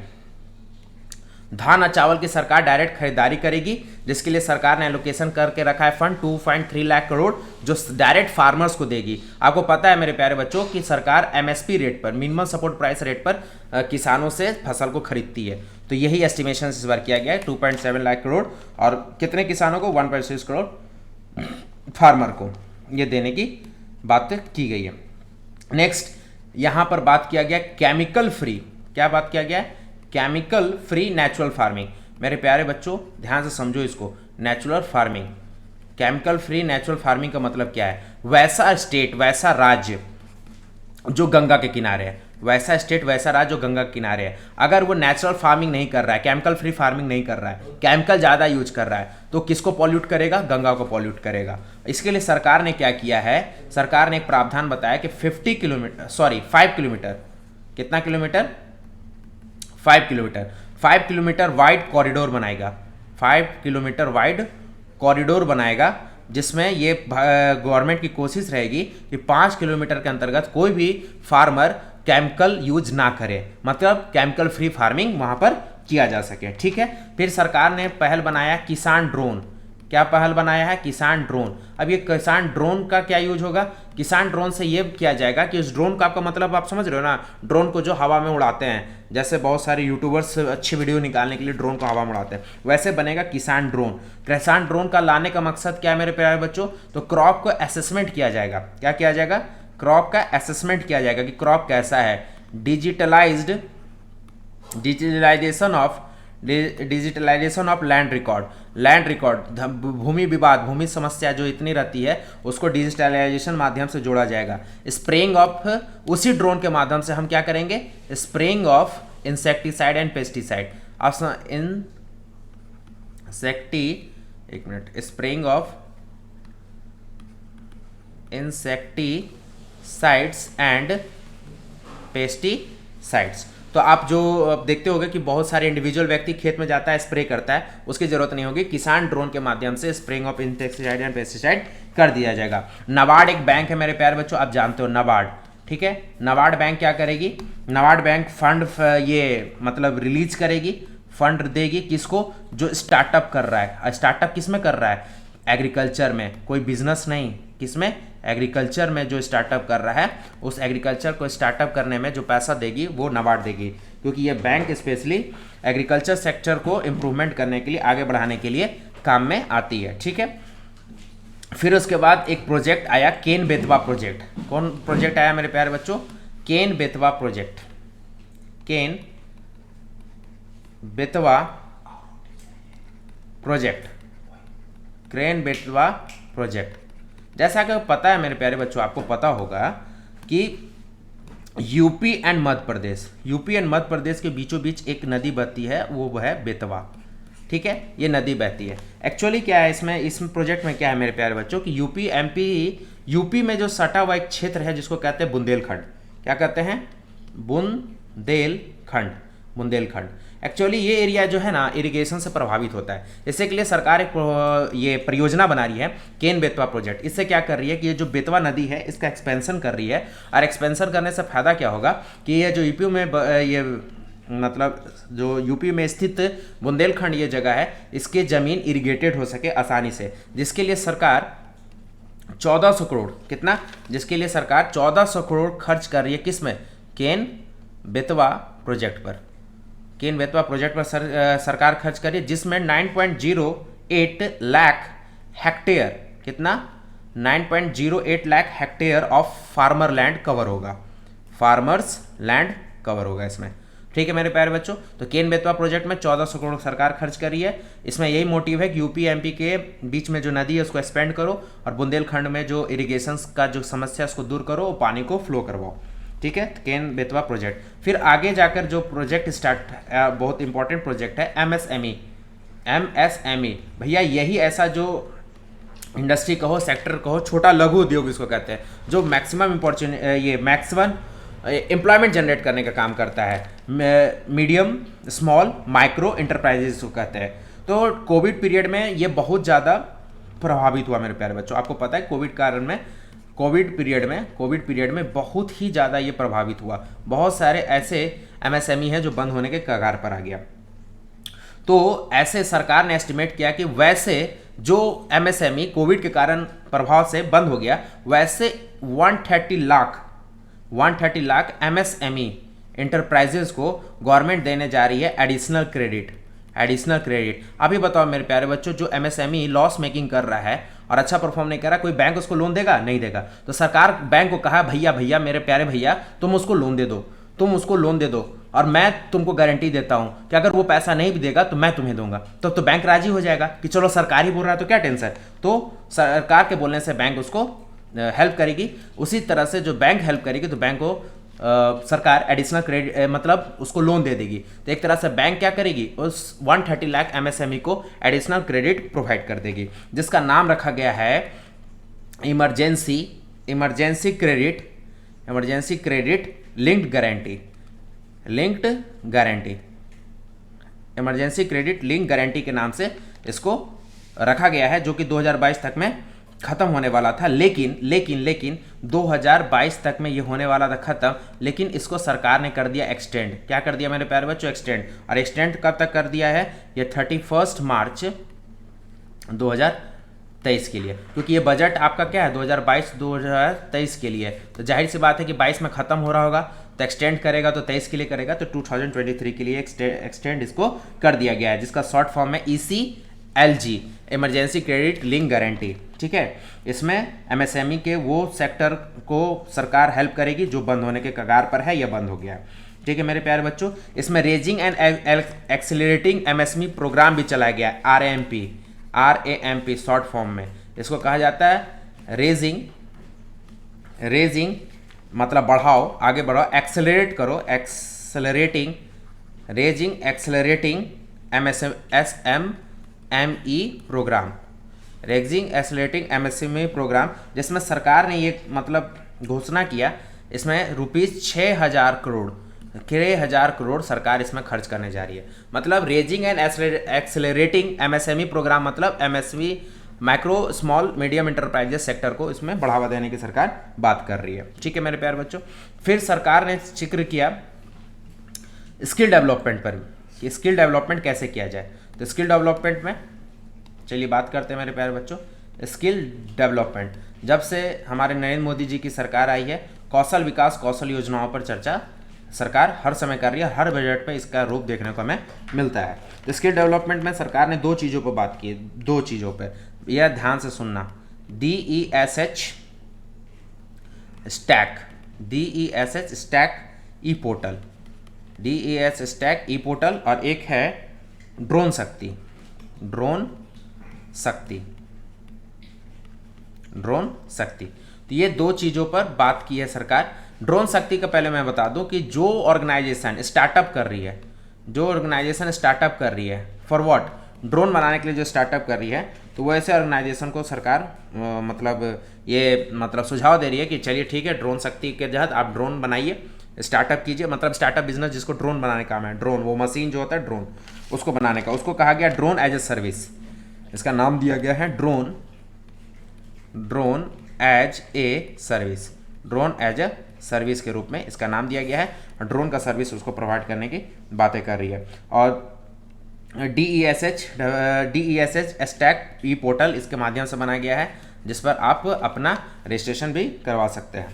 धान और चावल की सरकार डायरेक्ट खरीदारी करेगी, जिसके लिए सरकार ने एलोकेशन करके रखा है फंड 2.3 लाख करोड़, जो डायरेक्ट फार्मर्स को देगी। आपको पता है मेरे प्यारे बच्चों कि सरकार एमएसपी रेट पर, मिनिमम सपोर्ट प्राइस रेट पर किसानों से फसल को खरीदती है। तो यही एस्टिमेशन इस बार किया गया है, 2.7 लाख करोड़, और कितने किसानों को, 1.6 करोड़ फार्मर को ये देने की बात की गई है। नेक्स्ट यहां पर बात किया गया केमिकल फ्री, क्या बात किया गया है, केमिकल फ्री नेचुरल फार्मिंग। मेरे प्यारे बच्चों ध्यान से समझो इसको, natural farming, chemical free natural farming का मतलब क्या है, वैसा स्टेट, वैसा राज्य जो गंगा के किनारे है, वैसा स्टेट, वैसा राज्य जो गंगा के किनारे है, अगर वो नेचुरल फार्मिंग नहीं कर रहा है, केमिकल फ्री फार्मिंग नहीं कर रहा है, केमिकल ज़्यादा यूज कर रहा है, तो किसको पॉल्यूट करेगा, गंगा को पॉल्यूट करेगा। इसके लिए सरकार ने क्या किया है, सरकार ने एक प्रावधान बताया कि 5 किलोमीटर, कितना किलोमीटर, 5 किलोमीटर वाइड कॉरिडोर बनाएगा, 5 किलोमीटर वाइड कॉरिडोर बनाएगा, जिसमें ये गवर्नमेंट की कोशिश रहेगी कि 5 किलोमीटर के अंतर्गत कोई भी फार्मर केमिकल यूज ना करे, मतलब केमिकल फ्री फार्मिंग वहां पर किया जा सके। ठीक है, फिर सरकार ने पहल बनाया किसान ड्रोन, क्या पहल बनाया है, किसान ड्रोन। अब ये किसान ड्रोन का क्या यूज होगा, किसान ड्रोन से ये किया जाएगा कि उस ड्रोन का, आपका मतलब आप समझ रहे हो ना, ड्रोन को जो हवा में उड़ाते हैं, जैसे बहुत सारे यूट्यूबर्स अच्छी वीडियो निकालने के लिए ड्रोन को हवा में उड़ाते हैं, वैसे बनेगा किसान ड्रोन। किसान ड्रोन का लाने का मकसद क्या है मेरे प्यारे बच्चों, तो क्रॉप को असेसमेंट किया जाएगा, क्या किया जाएगा, क्रॉप का असेसमेंट किया जाएगा कि क्रॉप कैसा है, digitalized digitalization of land record भूमि विवाद, भूमि समस्या जो इतनी रहती है उसको डिजिटलाइजेशन माध्यम से जोड़ा जाएगा। स्प्रेइंग ऑफ, उसी ड्रोन के माध्यम से हम क्या करेंगे, spraying of insecticide and pesticide, spraying of insecticides and pesticides. तो आप जो देखते होंगे कि बहुत सारे इंडिविजुअल व्यक्ति खेत में जाता है, स्प्रे करता है, उसकी जरूरत नहीं होगी, किसान ड्रोन के माध्यम से spraying of insecticide and pesticide कर दिया जाएगा। नाबार्ड एक बैंक है मेरे प्यारे बच्चों, आप जानते हो नाबार्ड, ठीक है। नाबार्ड बैंक क्या करेगी, नाबार्ड बैंक फंड ये मतलब रिलीज करेगी, फंड देगी किसको, जो स्टार्टअप कर रहा है। स्टार्टअप किस में कर रहा है, एग्रीकल्चर में, कोई बिजनेस नहीं, किसमें, एग्रीकल्चर में जो स्टार्टअप कर रहा है, उस एग्रीकल्चर को स्टार्टअप करने में जो पैसा देगी वो नाबार्ड देगी, क्योंकि ये बैंक स्पेशली एग्रीकल्चर सेक्टर को इम्प्रूवमेंट करने के लिए, आगे बढ़ाने के लिए काम में आती है, ठीक है। फिर उसके बाद एक प्रोजेक्ट आया, केन बेतवा प्रोजेक्ट। कौन प्रोजेक्ट आया मेरे प्यारे बच्चों, Ken Betwa project, Ken Betwa project, Ken Betwa project. जैसा कि पता है मेरे प्यारे बच्चों, आपको पता होगा कि यूपी एंड मध्य प्रदेश के बीचों बीच एक नदी बहती है, वो है बेतवा, ठीक है। ये नदी बहती है। एक्चुअली क्या है इसमें, इस प्रोजेक्ट में क्या है मेरे प्यारे बच्चों कि यूपी में जो सटा हुआ एक क्षेत्र है जिसको कहते हैं बुंदेलखंड, क्या कहते हैं, बुंदेलखंड। एक्चुअली ये एरिया जो है ना इरिगेशन से प्रभावित होता है। इससे के लिए सरकार एक ये परियोजना बना रही है, केन बेतवा प्रोजेक्ट। इससे क्या कर रही है कि ये जो बेतवा नदी है इसका एक्सपेंशन कर रही है, और एक्सपेंशन करने से फायदा क्या होगा कि ये जो यूपी में ये मतलब जो यूपी में स्थित बुंदेलखंड ये जगह है, इसके ज़मीन इरिगेटेड हो सके आसानी से, जिसके लिए सरकार 1400 करोड़, कितना, जिसके लिए सरकार 1400 करोड़ खर्च कर रही है, किस में, केन बेतवा प्रोजेक्ट पर। केन बेतवा प्रोजेक्ट पर सरकार खर्च कर रही है, जिसमें 9.08 लाख हेक्टेयर, कितना, 9.08 lakh hectare of farmer land cover होगा, फार्मर्स लैंड कवर होगा इसमें, ठीक है मेरे प्यारे बच्चों। तो केन बेतवा प्रोजेक्ट में 1400 करोड़ सरकार खर्च कर रही है। इसमें यही मोटिव है कि यूपी एमपी के बीच में जो नदी है उसको एक्सपेंड करो, और बुंदेलखंड में जो इरिगेशन का जो समस्या है उसको दूर करो, वो पानी को फ्लो करवाओ, ठीक है। केन बेतवा प्रोजेक्ट। फिर आगे जाकर जो प्रोजेक्ट स्टार्ट, बहुत इंपॉर्टेंट प्रोजेक्ट है, एमएसएमई। भैया यही ऐसा जो इंडस्ट्री कहो, सेक्टर कहो, छोटा लघु उद्योग इसको कहते हैं, जो मैक्सिमम एम्प्लॉयमेंट जनरेट करने का काम करता है, मीडियम स्मॉल माइक्रो इंटरप्राइजेस को कहते हैं। तो कोविड पीरियड में ये बहुत ज़्यादा प्रभावित हुआ मेरे प्यारे बच्चों। आपको पता है कोविड पीरियड में बहुत ही ज़्यादा ये प्रभावित हुआ। बहुत सारे ऐसे एमएसएमई हैं जो बंद होने के कगार पर आ गया। तो ऐसे सरकार ने एस्टिमेट किया कि वैसे जो एमएसएमई कोविड के कारण प्रभाव से बंद हो गया, वैसे 130 लाख एमएसएमई इंटरप्राइजेस को गवर्नमेंट देने जा रही है एडिशनल क्रेडिट। अभी बताओ मेरे प्यारे बच्चों, जो एमएसएमई लॉस मेकिंग कर रहा है और अच्छा परफॉर्म नहीं कर रहा, कोई बैंक उसको लोन देगा? नहीं देगा। तो सरकार बैंक को कहा, भैया मेरे प्यारे भैया, तुम उसको लोन दे दो और मैं तुमको गारंटी देता हूं कि अगर वो पैसा नहीं भी देगा तो मैं तुम्हें दूंगा। तो बैंक राजी हो जाएगा कि चलो सरकार ही बोल रहा है तो क्या टेंशन। तो सरकार के बोलने से बैंक उसको हेल्प करेगी। उसी तरह से जो बैंक हेल्प करेगी तो बैंक को सरकार एडिशनल क्रेडिट मतलब उसको लोन दे देगी। तो एक तरह से बैंक क्या करेगी, उस 130 लाख एमएसएमई को एडिशनल क्रेडिट प्रोवाइड कर देगी, जिसका नाम रखा गया है इमरजेंसी क्रेडिट लिंक्ड गारंटी के नाम से इसको रखा गया है, जो कि 2022 तक में खत्म होने वाला था। लेकिन 2022 तक में ये होने वाला था खत्म, लेकिन इसको सरकार ने कर दिया एक्सटेंड। क्या कर दिया मेरे प्यारे बच्चों? एक्सटेंड। और एक्सटेंड कब तक कर दिया है? ये 31 मार्च 2023 के लिए, क्योंकि ये बजट आपका क्या है 2022-2023 के लिए। तो जाहिर सी बात है कि 22 में खत्म हो रहा होगा, तो एक्सटेंड करेगा तो 23 के लिए करेगा, तो 2023 के लिए एक्सटेंड इसको कर दिया गया है, जिसका शॉर्ट फॉर्म है ECLG, emergency credit link guarantee. ठीक है, इसमें एमएसएमई के वो सेक्टर को सरकार हेल्प करेगी जो बंद होने के कगार पर है या बंद हो गया। ठीक है मेरे प्यारे बच्चों। इसमें raising and accelerating MSME programme भी चलाया गया है, RAMP शॉर्ट फॉर्म में इसको कहा जाता है। रेजिंग मतलब बढ़ाओ, आगे बढ़ाओ, एक्सेलरेट करो, accelerating MSME program, raising accelerating MSME program, जिसमें सरकार ने ये मतलब घोषणा किया, इसमें रुपीज़ 6,000 करोड़ सरकार इसमें खर्च करने जा रही है। मतलब raising and accelerating MSME programme मतलब MSME micro small medium enterprises sector को इसमें बढ़ावा देने की सरकार बात कर रही है। ठीक है मेरे प्यारे बच्चों। फिर सरकार ने जिक्र किया स्किल डेवलपमेंट पर कि स्किल डेवलपमेंट कैसे किया जाए। तो स्किल डेवलपमेंट में चलिए बात करते हैं मेरे प्यारे बच्चों। स्किल डेवलपमेंट, जब से हमारे नरेंद्र मोदी जी की सरकार आई है, कौशल विकास, कौशल योजनाओं पर चर्चा सरकार हर समय कर रही है, हर बजट में इसका रूप देखने को हमें मिलता है। तो स्किल डेवलपमेंट में सरकार ने 2 चीज़ों पर बात की, 2 चीज़ों पर, यह ध्यान से सुनना। DESH स्टैक ई पोर्टल, DESH स्टैक ई पोर्टल, और एक है ड्रोन शक्ति। तो ये 2 चीज़ों पर बात की है सरकार। ड्रोन शक्ति का पहले मैं बता दूं कि जो ऑर्गेनाइजेशन स्टार्टअप कर रही है फॉर व्हाट, ड्रोन बनाने के लिए जो स्टार्टअप कर रही है, तो वो ऐसे ऑर्गेनाइजेशन को सरकार सुझाव दे रही है कि चलिए ठीक है, ड्रोन शक्ति के तहत आप ड्रोन बनाइए, स्टार्टअप कीजिए। मतलब स्टार्टअप बिजनेस जिसको ड्रोन बनाने का काम है, ड्रोन वो मशीन जो होता है ड्रोन उसको बनाने का, उसको कहा गया ड्रोन एज ए सर्विस। इसका नाम दिया गया है ड्रोन एज ए सर्विस के रूप में इसका नाम दिया गया है। ड्रोन का सर्विस उसको प्रोवाइड करने की बातें कर रही है। और DESH स्टैक ई पोर्टल इसके माध्यम से बनाया गया है, जिस पर आप अपना रजिस्ट्रेशन भी करवा सकते हैं।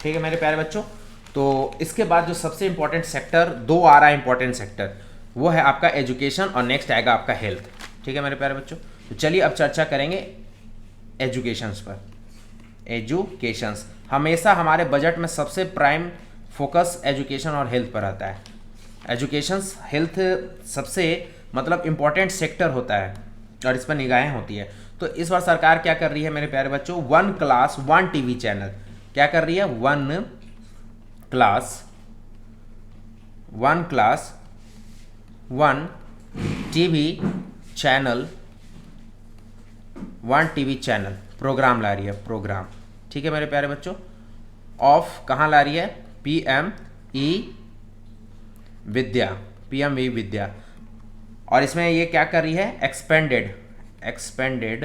ठीक है मेरे प्यारे बच्चों। तो इसके बाद जो सबसे इंपॉर्टेंट सेक्टर 2 आ रहा है, इंपॉर्टेंट सेक्टर, वो है आपका एजुकेशन, और नेक्स्ट आएगा आपका हेल्थ। ठीक है मेरे प्यारे बच्चों। तो चलिए अब चर्चा करेंगे एजुकेशंस पर। एजुकेशंस हमेशा हमारे बजट में सबसे प्राइम फोकस एजुकेशन और हेल्थ पर आता है। एजुकेशंस हेल्थ सबसे मतलब इम्पॉर्टेंट सेक्टर होता है और इस पर निगाहें होती है। तो इस बार सरकार क्या कर रही है मेरे प्यारे बच्चों, 1 क्लास 1 टीवी चैनल क्या कर रही है, 1 क्लास 1 टीवी चैनल प्रोग्राम ला रही है, प्रोग्राम। ठीक है मेरे प्यारे बच्चों। ऑफ कहाँ ला रही है, PME विद्या। और इसमें ये क्या कर रही है, एक्सपेंडेड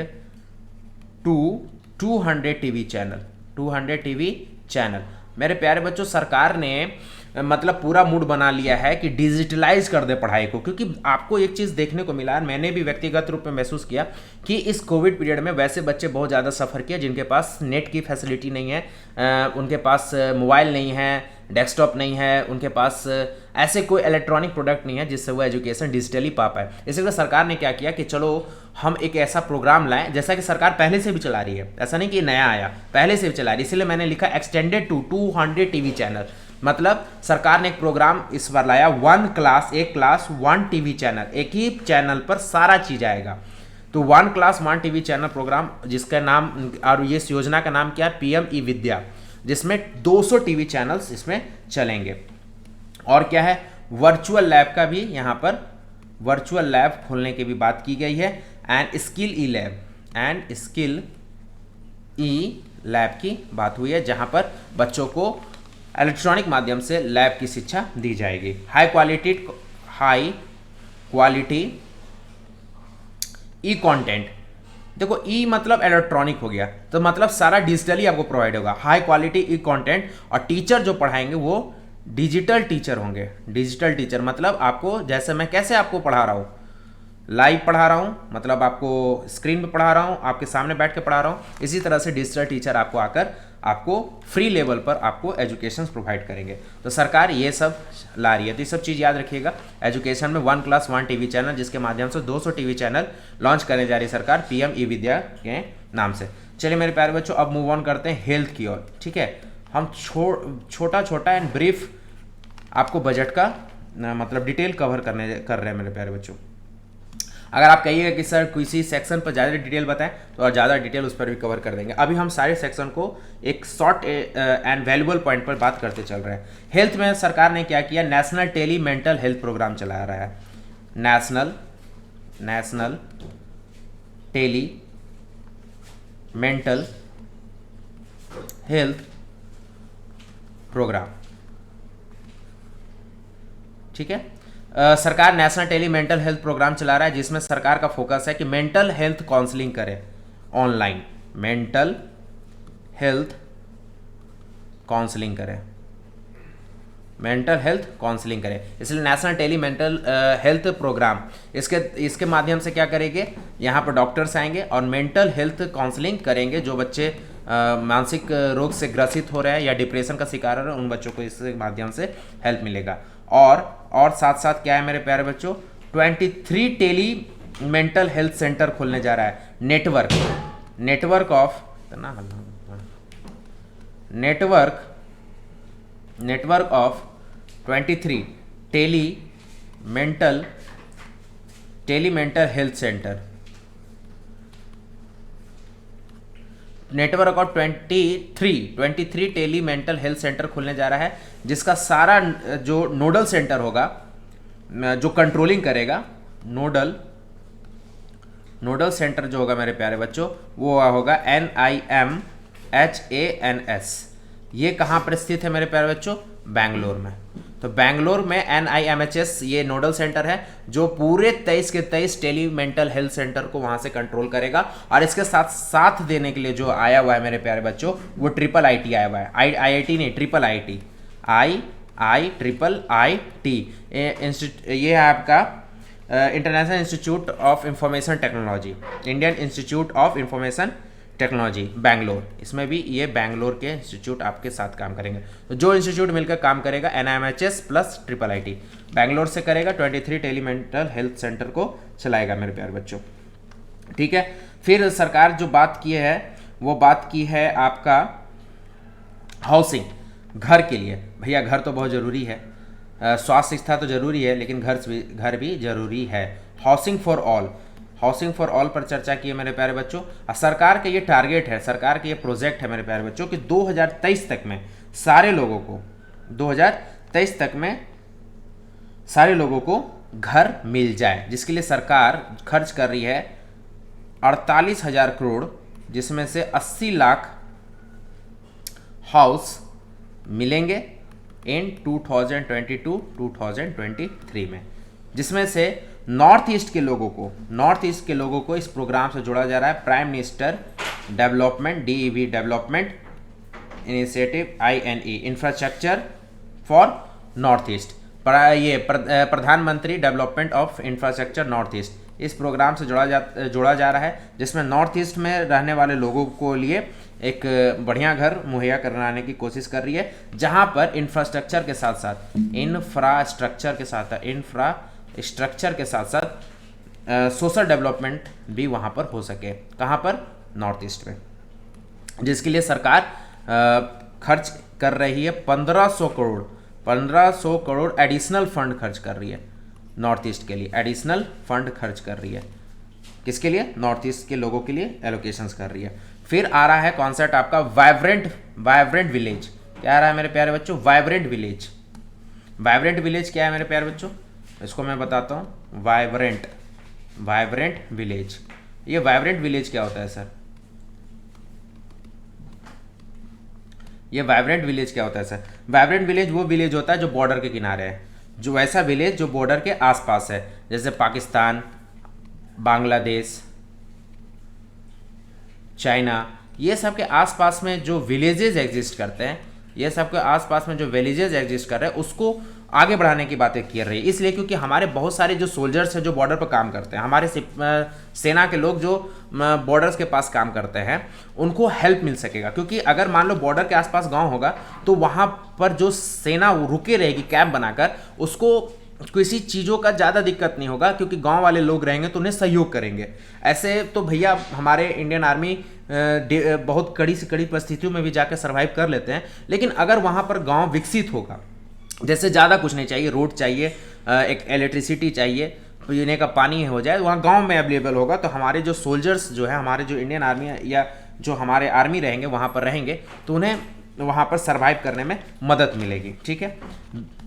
टू 200 टीवी चैनल। मेरे प्यारे बच्चों, सरकार ने मतलब पूरा मूड बना लिया है कि डिजिटलाइज कर दे पढ़ाई को, क्योंकि आपको एक चीज़ देखने को मिला है, मैंने भी व्यक्तिगत रूप में महसूस किया कि इस कोविड पीरियड में वैसे बच्चे बहुत ज़्यादा सफ़र किए जिनके पास नेट की फैसिलिटी नहीं है, उनके पास मोबाइल नहीं है, डेस्कटॉप नहीं है, उनके पास ऐसे कोई इलेक्ट्रॉनिक प्रोडक्ट नहीं है जिससे वो एजुकेशन डिजिटली पा पाए। इसलिए सरकार ने क्या किया कि चलो हम एक ऐसा प्रोग्राम लाएं, जैसा कि सरकार पहले से भी चला रही है, ऐसा नहीं कि नया आया, पहले से भी चला रही है। इसलिए मैंने लिखा एक्सटेंडेड टू 200 टीवी चैनल। मतलब सरकार ने एक प्रोग्राम इस बार लाया, 1 क्लास 1 टीवी चैनल, एक ही चैनल पर सारा चीज आएगा। तो 1 क्लास 1 टीवी चैनल प्रोग्राम, जिसका नाम, और ये योजना का नाम क्या है, PME विद्या, जिसमें 200 टीवी चैनल्स इसमें चलेंगे। और क्या है, वर्चुअल लैब का भी यहाँ पर वर्चुअल लैब खोलने की भी बात की गई है, एंड स्किल ई लैब की बात हुई है, जहाँ पर बच्चों को इलेक्ट्रॉनिक माध्यम से लैब की शिक्षा दी जाएगी। हाई क्वालिटी ई कंटेंट, देखो ई मतलब इलेक्ट्रॉनिक हो गया, तो मतलब सारा डिजिटली आपको प्रोवाइड होगा। हाई क्वालिटी ई कंटेंट, और टीचर जो पढ़ाएंगे वो डिजिटल टीचर होंगे। डिजिटल टीचर मतलब आपको, जैसे मैं कैसे आपको पढ़ा रहा हूँ, लाइव पढ़ा रहा हूँ, मतलब आपको स्क्रीन पे पढ़ा रहा हूँ, आपके सामने बैठ के पढ़ा रहा हूँ, इसी तरह से डिजिटल टीचर आपको आकर आपको फ्री लेवल पर आपको एजुकेशन प्रोवाइड करेंगे। तो सरकार ये सब ला रही है, तो ये सब चीज़ याद रखिएगा। एजुकेशन में 1 क्लास 1 टीवी चैनल, जिसके माध्यम से 200 टीवी चैनल लॉन्च करने जा रही है सरकार, PME विद्या के नाम से। चलिए मेरे प्यारे बच्चों, अब मूव ऑन करते हैं हेल्थ की ओर। ठीक है, हम छोटा छोटा एंड ब्रीफ आपको बजट का मतलब डिटेल कवर कर रहे हैं मेरे प्यारे बच्चों। अगर आप कहिएगा कि सर किसी सेक्शन पर ज़्यादा डिटेल बताएं तो और ज़्यादा डिटेल उस पर भी कवर कर देंगे। अभी हम सारे सेक्शन को एक शॉर्ट एंड वैल्यूबल पॉइंट पर बात करते चल रहे हैं। हेल्थ में सरकार ने क्या किया, national tele mental health program चला रहा है। National tele mental health program. ठीक है, सरकार national tele mental health program चला रहा है, जिसमें सरकार का फोकस है कि मेंटल हेल्थ काउंसलिंग करे ऑनलाइन, मेंटल हेल्थ काउंसलिंग करे, मेंटल हेल्थ काउंसलिंग करे। इसलिए national tele mental health program इसके माध्यम से क्या करेंगे, यहाँ पर डॉक्टर्स आएंगे और मेंटल हेल्थ काउंसलिंग करेंगे। जो बच्चे मानसिक रोग से ग्रसित हो रहे हैं या डिप्रेशन का शिकार हो रहे हैं, उन बच्चों को इस माध्यम से हेल्प मिलेगा। और साथ साथ क्या है मेरे प्यारे बच्चों, 23 टेली मेंटल हेल्थ सेंटर खोलने जा रहा है। Network of 23 tele mental health centre, network of 23 tele mental health centre खुलने जा रहा है, जिसका सारा जो नोडल सेंटर होगा, जो कंट्रोलिंग करेगा, नोडल सेंटर जो होगा मेरे प्यारे बच्चों, वो होगा NIMHANS। ये कहाँ पर स्थित है मेरे प्यारे बच्चों, बैंगलोर में। तो बैंगलोर में NIMHS ये नोडल सेंटर है, जो पूरे 23 के 23 टेली मेंटल हेल्थ सेंटर को वहां से कंट्रोल करेगा। और इसके साथ देने के लिए जो आया हुआ है मेरे प्यारे बच्चों, वो IIIT आया हुआ है। IIT नहीं, IIIT, IIIT ये है आपका international institute of information technology, Indian institute of information technology Bangalore. इसमें भी ये बैंगलोर के इंस्टीट्यूट आपके साथ काम करेंगे। तो जो इंस्टीट्यूट मिलकर काम करेगा, NIMHS प्लस IIIT बैंगलोर से करेगा, 23 टेली मेंटल हेल्थ सेंटर को चलाएगा मेरे प्यारे बच्चों। ठीक है, फिर सरकार जो बात की है, वो बात की है आपका हाउसिंग, घर के लिए। भैया घर तो बहुत ज़रूरी है, स्वास्थ्य शिक्षा तो जरूरी है, लेकिन घर भी जरूरी है। हाउसिंग फॉर ऑल पर चर्चा की है मेरे प्यारे बच्चों। सरकार का ये टारगेट है, सरकार का ये प्रोजेक्ट है मेरे प्यारे बच्चों कि 2023 तक में सारे लोगों को घर मिल जाए, जिसके लिए सरकार खर्च कर रही है 48,000 करोड़, जिसमें से 80 लाख हाउस मिलेंगे इन 2022-2023 में, जिसमें से नॉर्थ ईस्ट के लोगों को इस प्रोग्राम से जोड़ा जा रहा है। Prime minister development DEV development initiative INE infrastructure for north east, ये प्रधानमंत्री development of infrastructure north east, इस प्रोग्राम से जोड़ा जा रहा है, जिसमें नॉर्थ ईस्ट में रहने वाले लोगों को लिए एक बढ़िया घर मुहैया कराने की कोशिश कर रही है, जहां पर इंफ्रास्ट्रक्चर के साथ साथ सोशल डेवलपमेंट भी वहां पर हो सके। कहां पर, नॉर्थ ईस्ट में, जिसके लिए सरकार खर्च कर रही है 1500 करोड़ एडिशनल फंड खर्च कर रही है नॉर्थ ईस्ट के लिए, एडिशनल फंड खर्च कर रही है। किसके लिए, नॉर्थ ईस्ट के लोगों के लिए एलोकेशंस कर रही है। फिर आ रहा है कॉन्सेप्ट आपका वाइब्रेंट विलेज। क्या आ रहा है मेरे प्यारे बच्चों, वाइब्रेंट विलेज क्या है मेरे प्यारे बच्चों, इसको मैं बताता हूँ। वाइब्रेंट विलेज, ये वाइब्रेंट विलेज क्या होता है सर, वाइब्रेंट विलेज वो विलेज होता है जो बॉर्डर के किनारे है, जो ऐसा विलेज जो बॉर्डर के आसपास है, जैसे पाकिस्तान, बांग्लादेश, चाइना, ये सब के आसपास में जो विलेजेस एग्जिस्ट करते हैं, उसको आगे बढ़ाने की बातें कर रही है। इसलिए क्योंकि हमारे बहुत सारे जो सोल्जर्स हैं जो बॉर्डर पर काम करते हैं, हमारे सेना के लोग जो बॉर्डर्स के पास काम करते हैं, उनको हेल्प मिल सकेगा। क्योंकि अगर मान लो बॉर्डर के आसपास गांव होगा, तो वहां पर जो सेना रुके रहेगी कैंप बनाकर, उसको किसी चीज़ों का ज़्यादा दिक्कत नहीं होगा, क्योंकि गांव वाले लोग रहेंगे तो उन्हें सहयोग करेंगे। ऐसे तो भैया हमारे इंडियन आर्मी बहुत कड़ी से कड़ी परिस्थितियों में भी जाकर सर्वाइव कर लेते हैं, लेकिन अगर वहाँ पर गांव विकसित होगा, जैसे ज़्यादा कुछ नहीं चाहिए, रोड चाहिए, एक इलेक्ट्रिसिटी चाहिए, पीने का पानी हो जाए, वहाँ गांव में अवेलेबल होगा, तो हमारे जो सोल्जर्स जो है, हमारे जो इंडियन आर्मी या जो हमारे आर्मी रहेंगे वहाँ पर रहेंगे, तो उन्हें वहाँ पर सर्वाइव करने में मदद मिलेगी। ठीक है,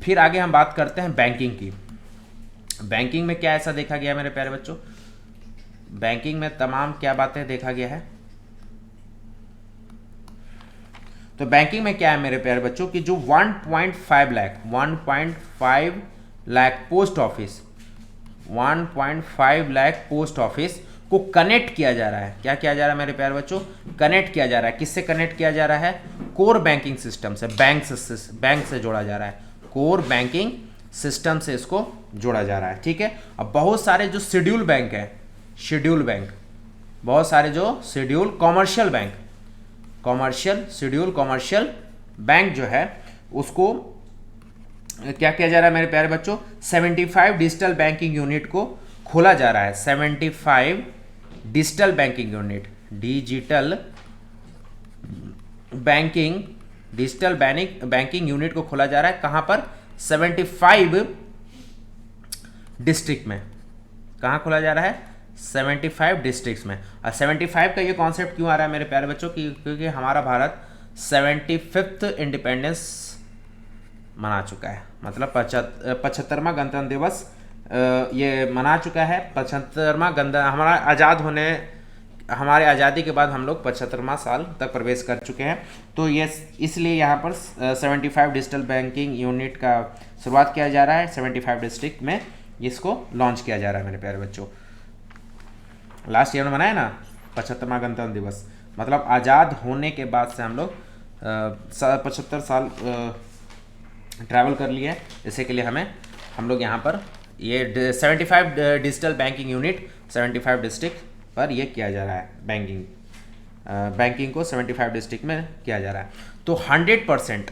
फिर आगे हम बात करते हैं बैंकिंग की। बैंकिंग में क्या ऐसा देखा गया है मेरे प्यारे बच्चों? बैंकिंग में तमाम क्या बातें देखा गया है। तो बैंकिंग में क्या है मेरे प्यारे बच्चों कि जो 1.5 lakh post office 1.5 lakh post office को कनेक्ट किया जा रहा है। क्या किया जा रहा है मेरे प्यारे बच्चों? कनेक्ट किया जा रहा है। किससे कनेक्ट किया जा रहा है? कोर बैंकिंग सिस्टम से, बैंक से जोड़ा जा रहा है। कोर बैंकिंग सिस्टम से इसको जोड़ा जा रहा है। ठीक है, अब बहुत सारे जो शेड्यूल बैंक है, बहुत सारे जो शेड्यूल कॉमर्शियल बैंक जो है उसको क्या किया जा रहा है मेरे प्यारे बच्चों? 75 डिजिटल बैंकिंग यूनिट को खोला जा रहा है। 75 डिजिटल बैंकिंग यूनिट को खोला जा रहा है। कहां पर? 75 डिस्ट्रिक्ट में। कहां खोला जा रहा है? 75 डिस्ट्रिक्ट्स में। और 75 का ये कॉन्सेप्ट क्यों आ रहा है मेरे प्यारे बच्चों? क्योंकि हमारा भारत 75th इंडिपेंडेंस मना चुका है, मतलब 75वां गणतंत्र दिवस ये मना चुका है। 75वां हमारे आज़ादी के बाद हम लोग 75वां साल तक प्रवेश कर चुके हैं। तो ये इसलिए यहाँ पर 75 डिजिटल बैंकिंग यूनिट का शुरुआत किया जा रहा है। 75 डिस्ट्रिक्ट में इसको लॉन्च किया जा रहा है मेरे प्यारे बच्चों। लास्ट ईयर में मनाया ना 75वां गणतंत्र दिवस, मतलब आज़ाद होने के बाद से हम लोग 75 साल ट्रैवल कर लिए हैं। इसी के लिए हम लोग यहाँ पर ये 75 डिजिटल बैंकिंग यूनिट 75 डिस्ट्रिक्ट पर ये किया जा रहा है। बैंकिंग को 75 डिस्ट्रिक्ट में किया जा रहा है। तो 100%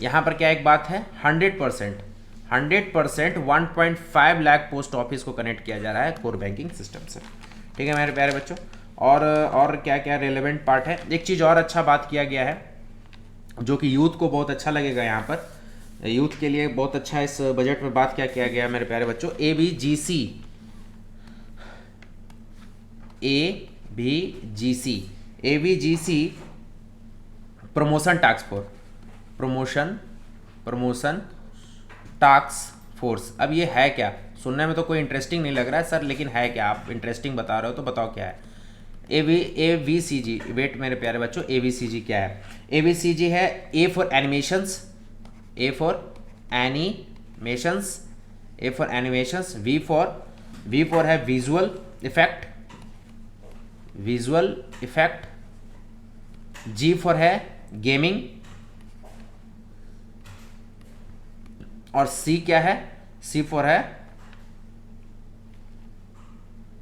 यहाँ पर क्या एक बात है, 100% 1.5 लाख पोस्ट ऑफिस को कनेक्ट किया जा रहा है कोर बैंकिंग सिस्टम से। ठीक है मेरे प्यारे बच्चों, और क्या क्या रेलेवेंट पार्ट है। एक चीज़ और अच्छा बात किया गया है जो कि यूथ को बहुत अच्छा लगेगा। यहाँ पर यूथ के लिए बहुत अच्छा इस बजट में बात क्या किया गया है मेरे प्यारे बच्चों? ABGC promotion task force. अब ये है क्या? सुनने में तो कोई इंटरेस्टिंग नहीं लग रहा है सर, लेकिन है क्या? आप इंटरेस्टिंग बता रहे हो तो बताओ क्या है। ABCG, वेट मेरे प्यारे बच्चों, ABCG क्या है? ABCG है A for animations, V for है विजुअल इफेक्ट, G फॉर है गेमिंग, और C क्या है? C फॉर है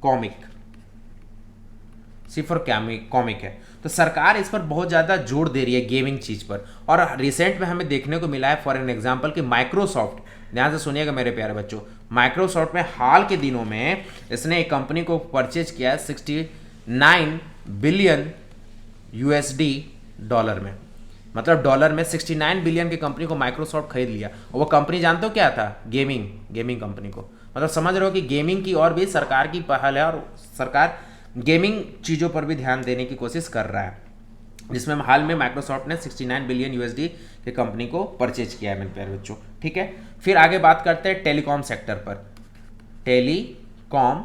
कॉमिक है। तो सरकार इस पर बहुत ज़्यादा जोर दे रही है गेमिंग चीज़ पर। और रिसेंट में हमें देखने को मिला है फॉर एन एग्जांपल कि माइक्रोसॉफ्ट, ध्यान से सुनिएगा मेरे प्यारे बच्चों, माइक्रोसॉफ्ट में हाल के दिनों में इसने एक कंपनी को परचेज किया है 69 बिलियन USD डॉलर में। मतलब डॉलर में 69 बिलियन की कंपनी को माइक्रोसॉफ्ट खरीद लिया। और वो कंपनी जानते हो क्या था? गेमिंग कंपनी को। मतलब समझ रहे हो कि गेमिंग की और भी सरकार की पहल है, और सरकार गेमिंग चीज़ों पर भी ध्यान देने की कोशिश कर रहा है, जिसमें हाल में माइक्रोसॉफ्ट ने 69 बिलियन USD की कंपनी को परचेज किया है मेरे प्यारे बच्चों। ठीक है, फिर आगे बात करते हैं टेलीकॉम सेक्टर पर। टेलीकॉम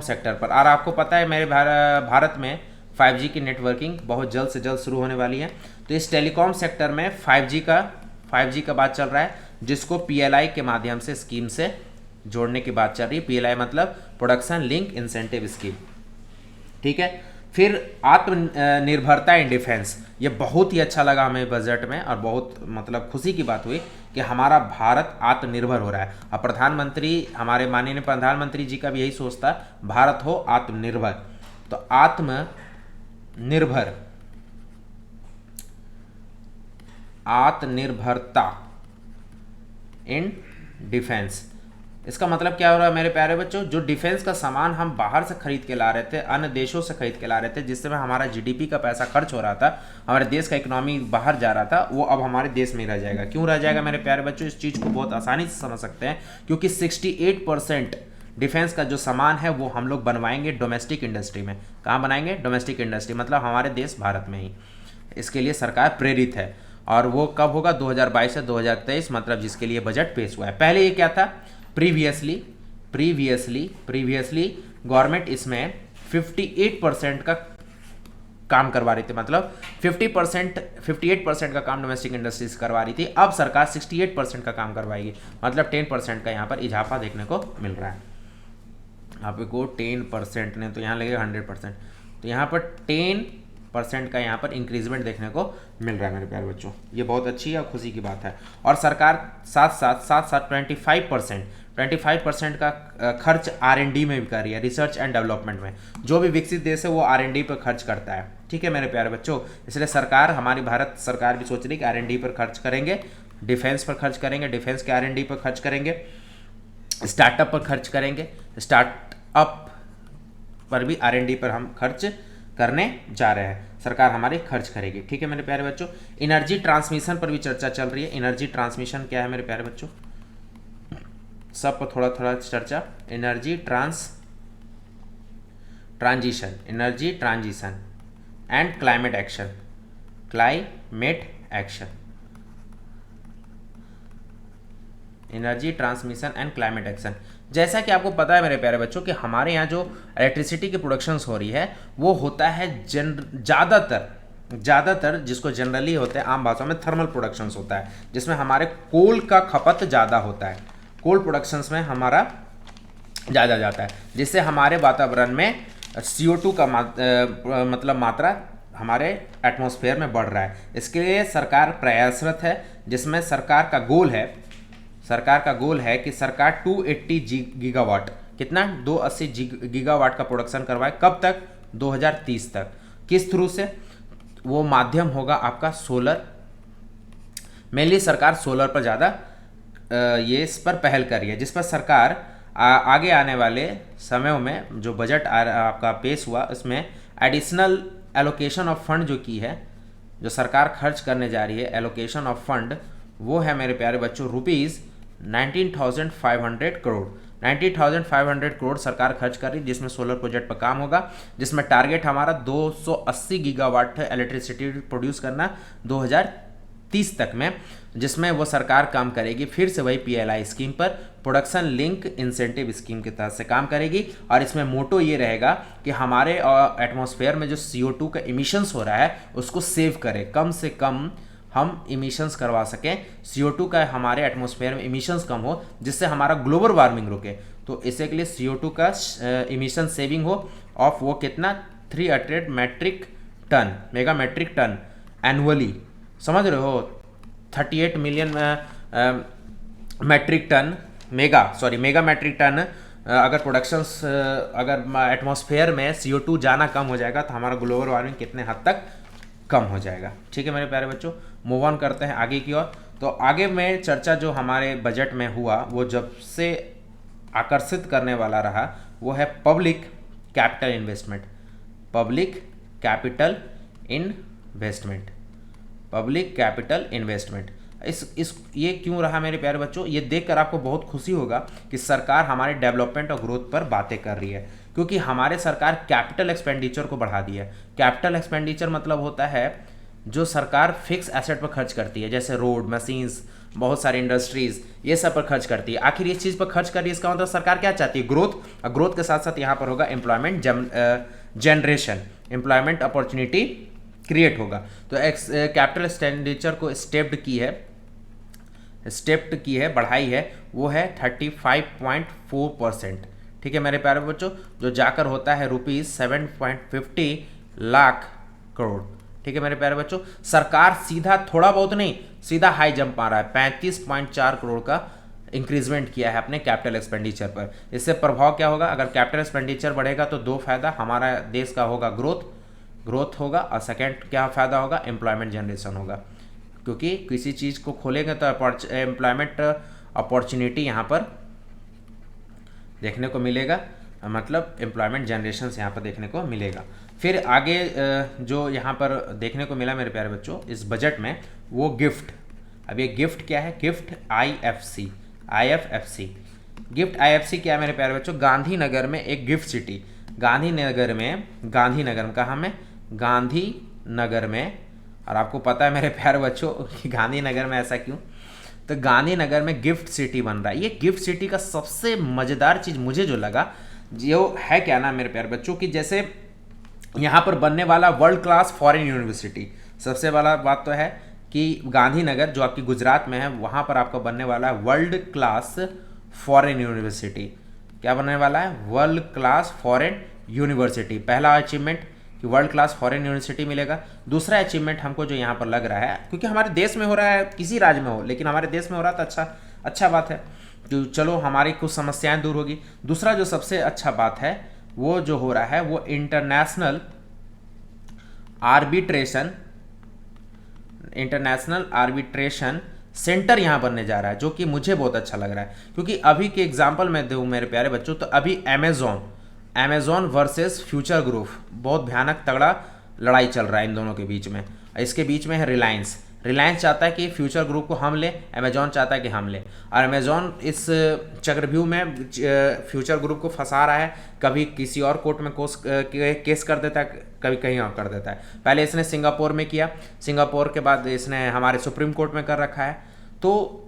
सेक्टर पर और आपको पता है मेरे भारत में 5G की नेटवर्किंग बहुत जल्द से जल्द शुरू होने वाली है। तो इस टेलीकॉम सेक्टर में 5G का बात चल रहा है, जिसको PLI के माध्यम से स्कीम से जोड़ने की बात चल रही है। PLI मतलब प्रोडक्शन लिंक इंसेंटिव स्कीम। ठीक है, फिर आत्मनिर्भरता इन डिफेंस, ये बहुत ही अच्छा लगा हमें बजट में, और बहुत मतलब खुशी की बात हुई कि हमारा भारत आत्मनिर्भर हो रहा है। और प्रधानमंत्री, हमारे माननीय प्रधानमंत्री जी का भी यही सोचता, भारत हो आत्मनिर्भर। तो आत्मनिर्भरता इन डिफेंस। इसका मतलब क्या हो रहा है मेरे प्यारे बच्चों, जो डिफेंस का सामान हम बाहर से खरीद के ला रहे थे, अन्य देशों से खरीद के ला रहे थे, जिससे में हमारा जीडीपी का पैसा खर्च हो रहा था, हमारे देश का इकोनॉमी बाहर जा रहा था, वो अब हमारे देश में ही रह जाएगा। क्यों रह जाएगा मेरे प्यारे बच्चों, इस चीज़ को बहुत आसानी से समझ सकते हैं, क्योंकि 68% डिफेंस का जो सामान है वो हम लोग बनवाएंगे डोमेस्टिक इंडस्ट्री में। कहाँ बनाएंगे? डोमेस्टिक इंडस्ट्री, मतलब हमारे देश भारत में ही। इसके लिए सरकार प्रेरित है, और वो कब होगा? 2022 से 2023, मतलब जिसके लिए बजट पेश हुआ है। पहले ये क्या था? प्रीवियसली गवर्नमेंट इसमें 58% का काम करवा रही थी, मतलब 58% का काम डोमेस्टिक इंडस्ट्री से करवा रही थी। अब सरकार 68% का काम करवाएगी, मतलब 10% का यहाँ पर इजाफा देखने को मिल रहा है। आपको 10% ने तो यहाँ लगेगा 100%, तो यहाँ पर 10% का यहाँ पर इंक्रीजमेंट देखने को मिल रहा है मेरे प्यारे बच्चों। ये बहुत अच्छी और खुशी की बात है। और सरकार साथ साथ 25% का खर्च R&D में भी कर रही है, रिसर्च एंड डेवलपमेंट में। जो भी विकसित देश है वो R&D पर खर्च करता है, ठीक है मेरे प्यारे बच्चों। इसलिए सरकार, हमारी भारत सरकार भी सोच रही है कि R&D पर खर्च करेंगे, डिफेंस पर खर्च करेंगे, डिफेंस के R&D पर खर्च करेंगे, स्टार्टअप पर खर्च करेंगे, स्टार्टअप पर भी R&D पर हम खर्च करने जा रहे हैं, सरकार हमारी खर्च करेगी, ठीक है मेरे प्यारे बच्चों। एनर्जी ट्रांसमिशन पर भी चर्चा चल रही है। एनर्जी ट्रांसमिशन क्या है मेरे प्यारे बच्चों? सब पर थोड़ा थोड़ा चर्चा। Energy transition and climate action. Energy transmission and climate action. जैसा कि आपको पता है मेरे प्यारे बच्चों कि हमारे यहाँ जो इलेक्ट्रिसिटी की प्रोडक्शंस हो रही है वो होता है ज़्यादातर जिसको जनरली होता है आम भाषा में थर्मल प्रोडक्शंस होता है, जिसमें हमारे कोल का खपत ज़्यादा होता है। कोल प्रोडक्शंस में हमारा ज़्यादा जाता है, जिससे हमारे वातावरण में CO2 का मतलब मात्रा हमारे एटमॉस्फेयर में बढ़ रहा है। इसके लिए सरकार प्रयासरत है, जिसमें सरकार का गोल है कि सरकार 280 गीगावाट, कितना? 280 गीगावाट का प्रोडक्शन करवाए। कब तक? 2030 तक। किस थ्रू से? वो माध्यम होगा आपका सोलर। मेनली सरकार सोलर पर ज़्यादा ये इस पर पहल कर रही है, जिस पर सरकार आगे आने वाले समयों में जो बजट आपका पेश हुआ उसमें एडिशनल एलोकेशन ऑफ फंड जो की है, जो सरकार खर्च करने जा रही है एलोकेशन ऑफ फंड, वो है मेरे प्यारे बच्चों रुपीज़ 19,500 करोड़। 90,500 करोड़ सरकार खर्च कर रही है, जिसमें सोलर प्रोजेक्ट पर काम होगा, जिसमें टारगेट हमारा 280 गीगावाट इलेक्ट्रिसिटी प्रोड्यूस करना 2030 तक में, जिसमें वो सरकार काम करेगी फिर से वही PLI स्कीम पर, प्रोडक्शन लिंक इंसेंटिव स्कीम के तहत से काम करेगी। और इसमें मोटो ये रहेगा कि हमारे एटमॉस्फेयर में जो CO2 का इमिशंस हो रहा है उसको सेव करें, कम से कम हम इमिशंस करवा सकें, CO2 का हमारे एटमॉस्फेयर में इमिशंस कम हो, जिससे हमारा ग्लोबल वार्मिंग रुके। तो इसी के लिए CO2 का इमिशन सेविंग हो ऑफ वो कितना? 300 मेगा मेट्रिक टन एनुअली, समझ रहे हो? 38 मिलियन मेगा मेट्रिक टन अगर प्रोडक्शंस अगर एटमॉस्फेयर में CO2 जाना कम हो जाएगा तो हमारा ग्लोबल वार्मिंग कितने हद तक कम हो जाएगा, ठीक है मेरे प्यारे बच्चों। मूव ऑन करते हैं आगे की ओर। तो आगे में चर्चा जो हमारे बजट में हुआ वो जब से आकर्षित करने वाला रहा वो है पब्लिक कैपिटल इन्वेस्टमेंट। ये क्यों रहा मेरे प्यारे बच्चों? ये देखकर आपको बहुत खुशी होगा कि सरकार हमारे डेवलपमेंट और ग्रोथ पर बातें कर रही है, क्योंकि हमारे सरकार कैपिटल एक्सपेंडिचर को बढ़ा दी है। कैपिटल एक्सपेंडिचर मतलब होता है जो सरकार फिक्स एसेट पर खर्च करती है, जैसे रोड, मशीन्स, बहुत सारी इंडस्ट्रीज, ये सब पर खर्च करती है। आखिर इस चीज़ पर खर्च कर रही है, इसका मतलब सरकार क्या चाहती है? ग्रोथ। और ग्रोथ के साथ साथ यहाँ पर होगा employment generation, employment opportunity create होगा। तो कैपिटल एक्सपेंडिचर को स्टेप्ड की है, बढ़ाई है, वो है 35.4%, ठीक है मेरे प्यारे बच्चों, जो जाकर होता है ₹7.50 लाख करोड़, ठीक है मेरे प्यारे बच्चों। सरकार सीधा थोड़ा बहुत नहीं, सीधा हाई जंप आ रहा है, 35.4 करोड़ का इंक्रीजमेंट किया है अपने कैपिटल एक्सपेंडिचर पर। इससे प्रभाव क्या होगा? अगर कैपिटल एक्सपेंडिचर बढ़ेगा तो दो फायदा, हमारा देश का होगा ग्रोथ होगा, और सेकेंड क्या फ़ायदा होगा? एम्प्लॉयमेंट जनरेशन होगा, क्योंकि किसी चीज़ को खोलेंगे तो एम्प्लॉयमेंट अपॉर्चुनिटी यहाँ पर देखने को मिलेगा, मतलब एम्प्लॉयमेंट जनरेशन यहाँ पर देखने को मिलेगा। फिर आगे जो यहाँ पर देखने को मिला मेरे प्यारे बच्चों इस बजट में, वो गिफ्ट। अब ये गिफ्ट क्या है? गिफ्ट IFC, गिफ्ट IFC क्या है मेरे प्यारे बच्चों? गांधीनगर में एक गिफ्ट सिटी, गांधीनगर में कहाँ में? गांधीनगर में। और आपको पता है मेरे प्यारे बच्चों कि गांधीनगर में ऐसा क्यों? तो गांधीनगर में गिफ्ट सिटी बन रहा है। ये गिफ्ट सिटी का सबसे मज़ेदार चीज़ मुझे जो लगा जो है क्या ना मेरे प्यारे बच्चों, कि जैसे यहाँ पर बनने वाला वर्ल्ड क्लास फॉरेन यूनिवर्सिटी। सबसे बड़ा बात तो है कि गांधीनगर जो आपकी गुजरात में है, वहाँ पर आपका बनने वाला है वर्ल्ड क्लास फॉरेन यूनिवर्सिटी। क्या बनने वाला है? World class foreign university. पहला अचीवमेंट कि वर्ल्ड क्लास फॉरेन यूनिवर्सिटी मिलेगा। दूसरा अचीवमेंट हमको जो यहाँ पर लग रहा है, क्योंकि हमारे देश में हो रहा है, किसी राज्य में हो, लेकिन हमारे देश में हो रहा है तो अच्छा बात है, तो चलो हमारी कुछ समस्याएं दूर होगी। दूसरा जो सबसे अच्छा बात है वो जो हो रहा है वो इंटरनेशनल आर्बिट्रेशन सेंटर यहाँ बनने जा रहा है, जो कि मुझे बहुत अच्छा लग रहा है। क्योंकि अभी के एग्जांपल मैं दूँ मेरे प्यारे बच्चों, तो अभी अमेजोन वर्सेस फ्यूचर ग्रुप, बहुत भयानक तगड़ा लड़ाई चल रहा है इन दोनों के बीच में। इसके बीच में है रिलायंस चाहता है कि फ्यूचर ग्रुप को हम ले, अमेजोन चाहता है कि हम ले। और अमेजोन इस चक्रव्यूह में फ्यूचर ग्रुप को फंसा रहा है, कभी किसी और कोर्ट में केस कर देता है, कभी कहीं और कर देता है। पहले इसने सिंगापुर में किया, सिंगापुर के बाद इसने हमारे सुप्रीम कोर्ट में कर रखा है। तो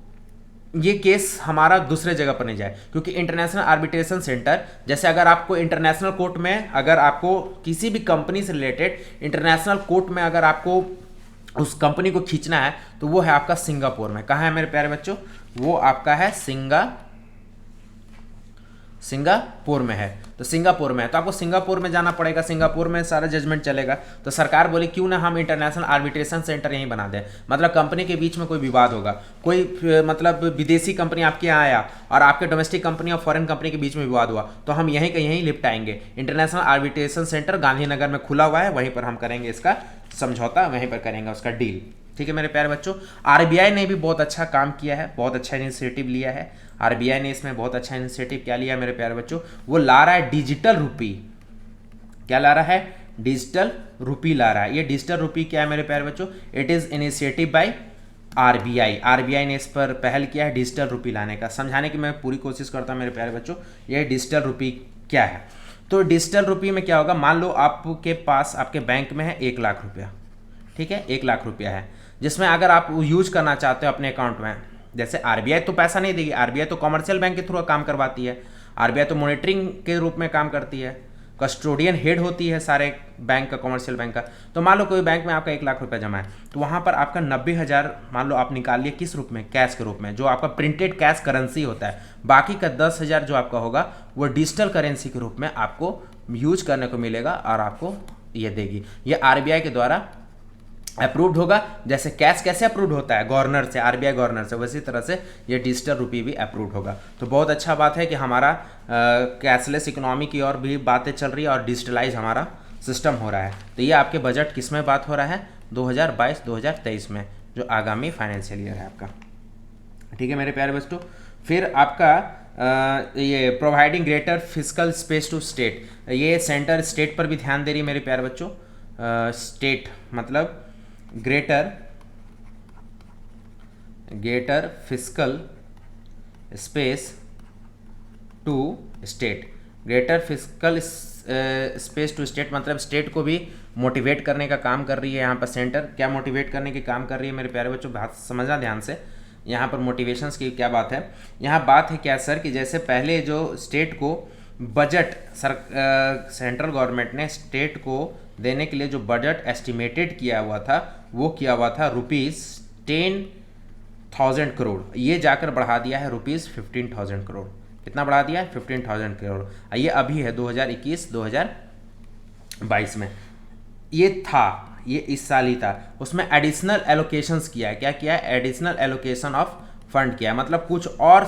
ये केस हमारा दूसरे जगह पर नहीं जाए, क्योंकि इंटरनेशनल आर्बिट्रेशन सेंटर, जैसे अगर आपको इंटरनेशनल कोर्ट में, अगर आपको किसी भी कंपनी से रिलेटेड इंटरनेशनल कोर्ट में अगर आपको उस कंपनी को खींचना है, तो वो है आपका सिंगापुर में। कहाँ है मेरे प्यारे बच्चों? वो आपका है सिंगापुर में है। तो सिंगापुर में है तो आपको सिंगापुर में जाना पड़ेगा, सिंगापुर में सारा जजमेंट चलेगा। तो सरकार बोली क्यों ना हम इंटरनेशनल आर्बिट्रेशन सेंटर यहीं बना दें। मतलब कंपनी के बीच में कोई विवाद होगा, कोई मतलब विदेशी कंपनी आपके यहाँ आया और आपके डोमेस्टिक कंपनी और फॉरेन कंपनी के बीच में विवाद हुआ, तो हम यहीं का यहीं निपटाएंगे। इंटरनेशनल आर्बिट्रेशन सेंटर गांधीनगर में खुला हुआ है, वहीं पर हम करेंगे इसका समझौता, वहीं पर करेंगे उसका डील। ठीक है मेरे प्यारे बच्चों, आरबीआई ने भी बहुत अच्छा काम किया है, बहुत अच्छा इनिशिएटिव लिया है। आरबीआई ने इसमें बहुत अच्छा इनिशिएटिव क्या लिया मेरे प्यारे बच्चों? वो ला रहा है डिजिटल रुपी। क्या ला रहा है? डिजिटल रुपी ला रहा है। ये डिजिटल रुपी क्या है मेरे प्यारे बच्चों? It is initiative by RBI. RBI ने इस पर पहल किया है डिजिटल रुपी लाने का। समझाने की मैं पूरी कोशिश करता हूँ मेरे प्यारे बच्चों, ये डिजिटल रुपी क्या है। तो डिजिटल रुपी में क्या होगा, मान लो आपके पास आपके बैंक में है 1 लाख रुपया, ठीक है, 1 लाख रुपया है, जिसमें अगर आप यूज करना चाहते हो अपने अकाउंट में, जैसे आरबीआई तो पैसा नहीं देगी, आरबीआई तो कमर्शियल बैंक के थ्रू काम करवाती है, आरबीआई तो मॉनिटरिंग के रूप में काम करती है, कस्टोडियन हेड होती है सारे बैंक का, कमर्शियल बैंक का। तो मान लो कोई बैंक में आपका 1 लाख रुपया जमा है, तो वहाँ पर आपका 90,000 मान लो आप निकाल लिए, किस रूप में? कैश के रूप में, जो आपका प्रिंटेड कैश करेंसी होता है। बाकी का 10,000 जो आपका होगा वो डिजिटल करेंसी के रूप में आपको यूज करने को मिलेगा और आपको ये देगी। ये आरबीआई के द्वारा अप्रूव्ड होगा। जैसे कैश कैसे अप्रूव्ड होता है गवर्नर से, आरबीआई गवर्नर से, वैसी तरह से ये डिजिटल रुपी भी अप्रूव्ड होगा। तो बहुत अच्छा बात है कि हमारा कैशलेस इकोनॉमी की और भी बातें चल रही है और डिजिटलाइज हमारा सिस्टम हो रहा है। तो ये आपके बजट किस में बात हो रहा है? 2022-2023 में, जो आगामी फाइनेंशियल ईयर है आपका। ठीक है मेरे प्यारे बच्चों, फिर आपका ये providing greater physical space to state, ये सेंटर स्टेट पर भी ध्यान दे रही है मेरे प्यारे बच्चों। स्टेट मतलब greater physical space to state. Greater physical space to state मतलब स्टेट को भी मोटिवेट करने का काम कर रही है यहाँ पर सेंटर। क्या मोटिवेट करने के काम कर रही है मेरे प्यारे बच्चों? बात समझना ध्यान से, यहाँ पर मोटिवेशंस की क्या बात है। यहाँ बात है क्या सर कि जैसे पहले जो स्टेट को बजट सेंट्रल गवर्नमेंट ने स्टेट को देने के लिए जो बजट एस्टिमेटेड किया हुआ था वो किया हुआ था ₹10,000 करोड़, ये जाकर बढ़ा दिया है ₹15,000 करोड़। कितना बढ़ा दिया है? 15,000 करोड़। ये अभी है 2021-2022 में, ये था, ये इस साल ही था। उसमें एडिशनल एलोकेशंस किया है। क्या किया है? एडिशनल एलोकेशन ऑफ फंड किया है, मतलब कुछ और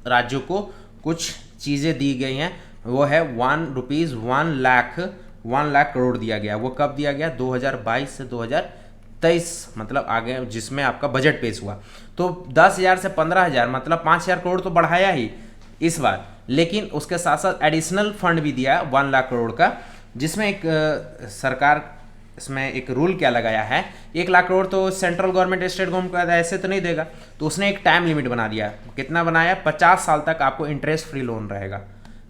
राज्यों को कुछ चीज़ें दी गई हैं। वो है ₹1 लाख करोड़ दिया गया। वो कब दिया गया? 2022 से 2023 2023 मतलब आगे जिसमें आपका बजट पेश हुआ, तो 10,000 से 15,000 मतलब 5,000 करोड़ तो बढ़ाया ही इस बार, लेकिन उसके साथ साथ एडिशनल फंड भी दिया 1 लाख करोड़ का, जिसमें एक सरकार इसमें एक रूल क्या लगाया है, 1 लाख करोड़ तो सेंट्रल गवर्नमेंट स्टेट गवर्नमेंट ऐसे तो नहीं देगा, तो उसने एक टाइम लिमिट बना दिया। कितना बनाया, 50 साल तक आपको इंटरेस्ट फ्री लोन रहेगा।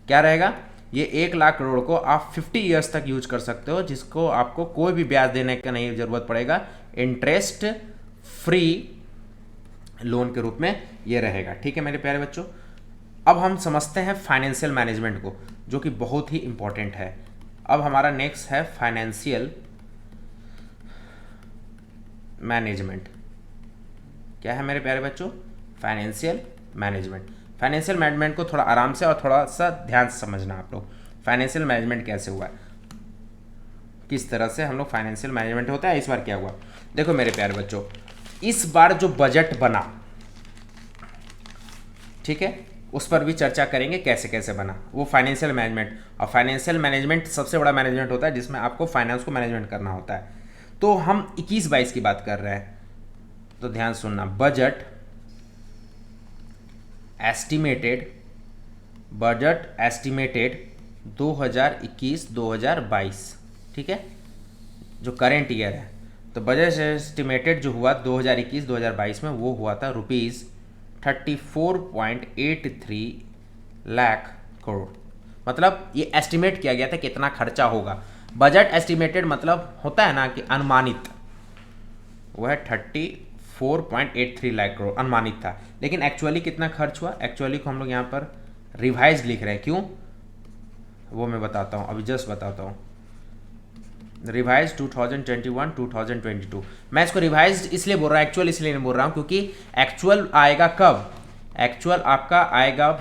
क्या रहेगा, ये 1 लाख करोड़ को आप 50 ईयर्स तक यूज कर सकते हो, जिसको आपको कोई भी ब्याज देने का नहीं जरूरत पड़ेगा, इंटरेस्ट फ्री लोन के रूप में ये रहेगा। ठीक है मेरे प्यारे बच्चों, अब हम समझते हैं फाइनेंशियल मैनेजमेंट को, जो कि बहुत ही इंपॉर्टेंट है। अब हमारा नेक्स्ट है फाइनेंशियल मैनेजमेंट। क्या है मेरे प्यारे बच्चों, फाइनेंशियल मैनेजमेंट। फाइनेंशियल मैनेजमेंट को थोड़ा आराम से और थोड़ा सा ध्यान से समझना आप लोग। फाइनेंशियल मैनेजमेंट कैसे हुआ, किस तरह से हम लोग फाइनेंशियल मैनेजमेंट होता है, इस बार क्या हुआ। देखो मेरे प्यारे बच्चों, इस बार जो बजट बना, ठीक है, उस पर भी चर्चा करेंगे कैसे कैसे बना वो फाइनेंशियल मैनेजमेंट। और फाइनेंशियल मैनेजमेंट सबसे बड़ा मैनेजमेंट होता है जिसमें आपको फाइनेंस को मैनेजमेंट करना होता है। तो हम 21-22 की बात कर रहे हैं, तो ध्यान सुनना। बजट एस्टिमेटेड 2021-2022, ठीक है, जो करेंट ईयर है। तो बजट एस्टिमेटेड जो हुआ 2021-2022 में, वो हुआ था ₹34.83 लाख करोड़। मतलब ये एस्टिमेट किया गया था कितना खर्चा होगा। बजट एस्टिमेटेड मतलब होता है ना कि अनुमानित, वह 34.83 लाख करोड़ अनुमानित था, लेकिन एक्चुअली कितना खर्च हुआ, एक्चुअली को हम लोग यहाँ पर रिवाइज लिख रहे हैं। क्यों, वो मैं बताता हूँ, अभी जस्ट बताता हूँ। रिवाइज 2021-2022, मैं इसको रिवाइज इसलिए बोल रहा हूँ, एक्चुअल इसलिए नहीं बोल रहा हूँ, क्योंकि एक्चुअल आएगा कब, एक्चुअल आपका आएगा